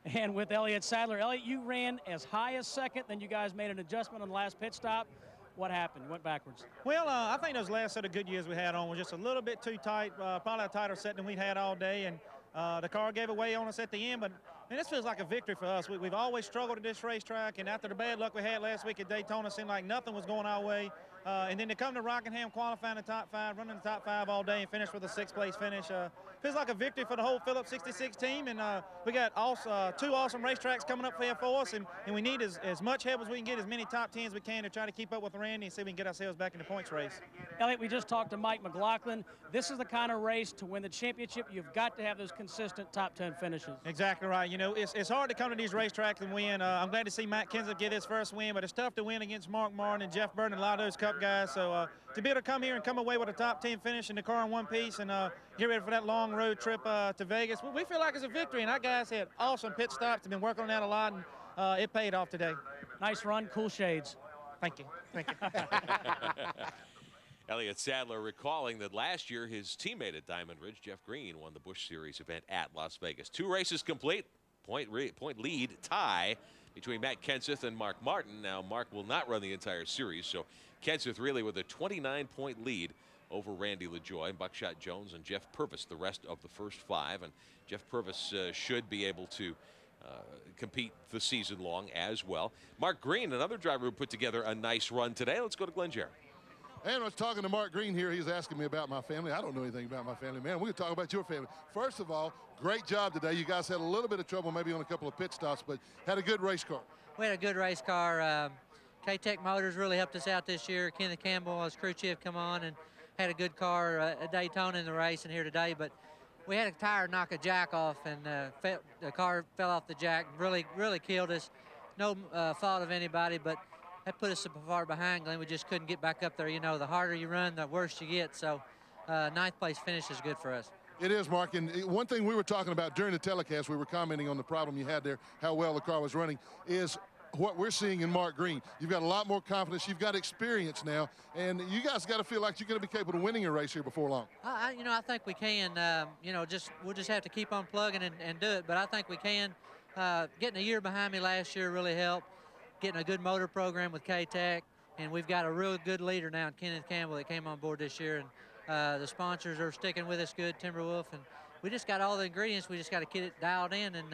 And with Elliott Sadler. Elliott, you ran as high as 2nd, then you guys made an adjustment on the last pit stop. What happened? You went backwards. Well, I think those last set of good years we had on was just a little bit too tight, probably a tighter set than we'd had all day, and the car gave away on us at the end. But man, this feels like a victory for us. We've always struggled at this racetrack, and after the bad luck we had last week at Daytona, it seemed like nothing was going our way. And then to come to Rockingham, qualifying the top 5, running the top 5 all day, and finish with a 6th place finish. Feels like a victory for the whole Phillips 66 team. And we got also 2 awesome racetracks coming up here for us, and we need as much help as we can get, as many top 10s we can to try to keep up with Randy and see if we can get ourselves back in the points race. Elliott, we just talked to Mike McLaughlin. This is the kind of race to win the championship. You've got to have those consistent top 10 finishes. Exactly right. You know, it's hard to come to these racetracks and win. I'm glad to see Matt Kenseth get his first win, but it's tough to win against Mark Martin and Jeff Burton and a lot of those Cup guys. So to be able to come here and come away with a top 10 finish in the car in one piece and get ready for that long road trip to Vegas, we feel like it's a victory. And our guys had awesome pit stops. They've been working on that a lot, and it paid off today. Nice run, cool shades. Thank you. Thank you. Elliott Sadler recalling that last year his teammate at Diamond Ridge, Jeff Green, won the Busch Series event at Las Vegas. 2 races complete, point lead tie between Matt Kenseth and Mark Martin. Now, Mark will not run the entire series, so Kenseth really with a 29-point lead over Randy LaJoie, Buckshot Jones, and Jeff Purvis the rest of the first 5. And Jeff Purvis should be able to compete the season long as well. Mark Green, another driver who put together a nice run today. Let's go to Glenn Jarrett. And I was talking to Mark Green here. He was asking me about my family. I don't know anything about my family, man. We're going to talk about your family. First of all, great job today. You guys had a little bit of trouble maybe on a couple of pit stops, but had a good race car. We had a good race car. K-Tech Motors really helped us out this year. Kenneth Campbell, as crew chief, come on and had a good car at Daytona in the race and here today. But we had a tire knock a jack off, and the car fell off the jack. Really killed us. No fault of anybody, but that put us so far behind, Glenn. We just couldn't get back up there. You know, the harder you run, the worse you get. So ninth place finish is good for us. It is, Mark. And one thing we were talking about during the telecast, we were commenting on the problem you had there, how well the car was running, is what we're seeing in Mark Green. You've got a lot more confidence. You've got experience now. And you guys got to feel like you're going to be capable of winning a race here before long. I think we can. We'll just have to keep on plugging and do it. But I think we can. Getting a year behind me last year really helped. Getting a good motor program with K-Tech. And we've got a real good leader now, Kenneth Campbell, that came on board this year. And the sponsors are sticking with us good, Timberwolf. And we just got all the ingredients. We just got to get it dialed in, and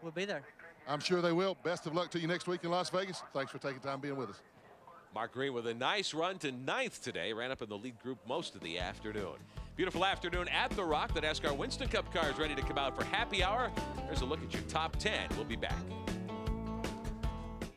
we'll be there. I'm sure they will. Best of luck to you next week in Las Vegas. Thanks for taking time being with us. Mark Green with a nice run to 9th today. Ran up in the lead group most of the afternoon. Beautiful afternoon at the Rock. The NASCAR Winston Cup car is ready to come out for happy hour. There's a look at your top 10. We'll be back.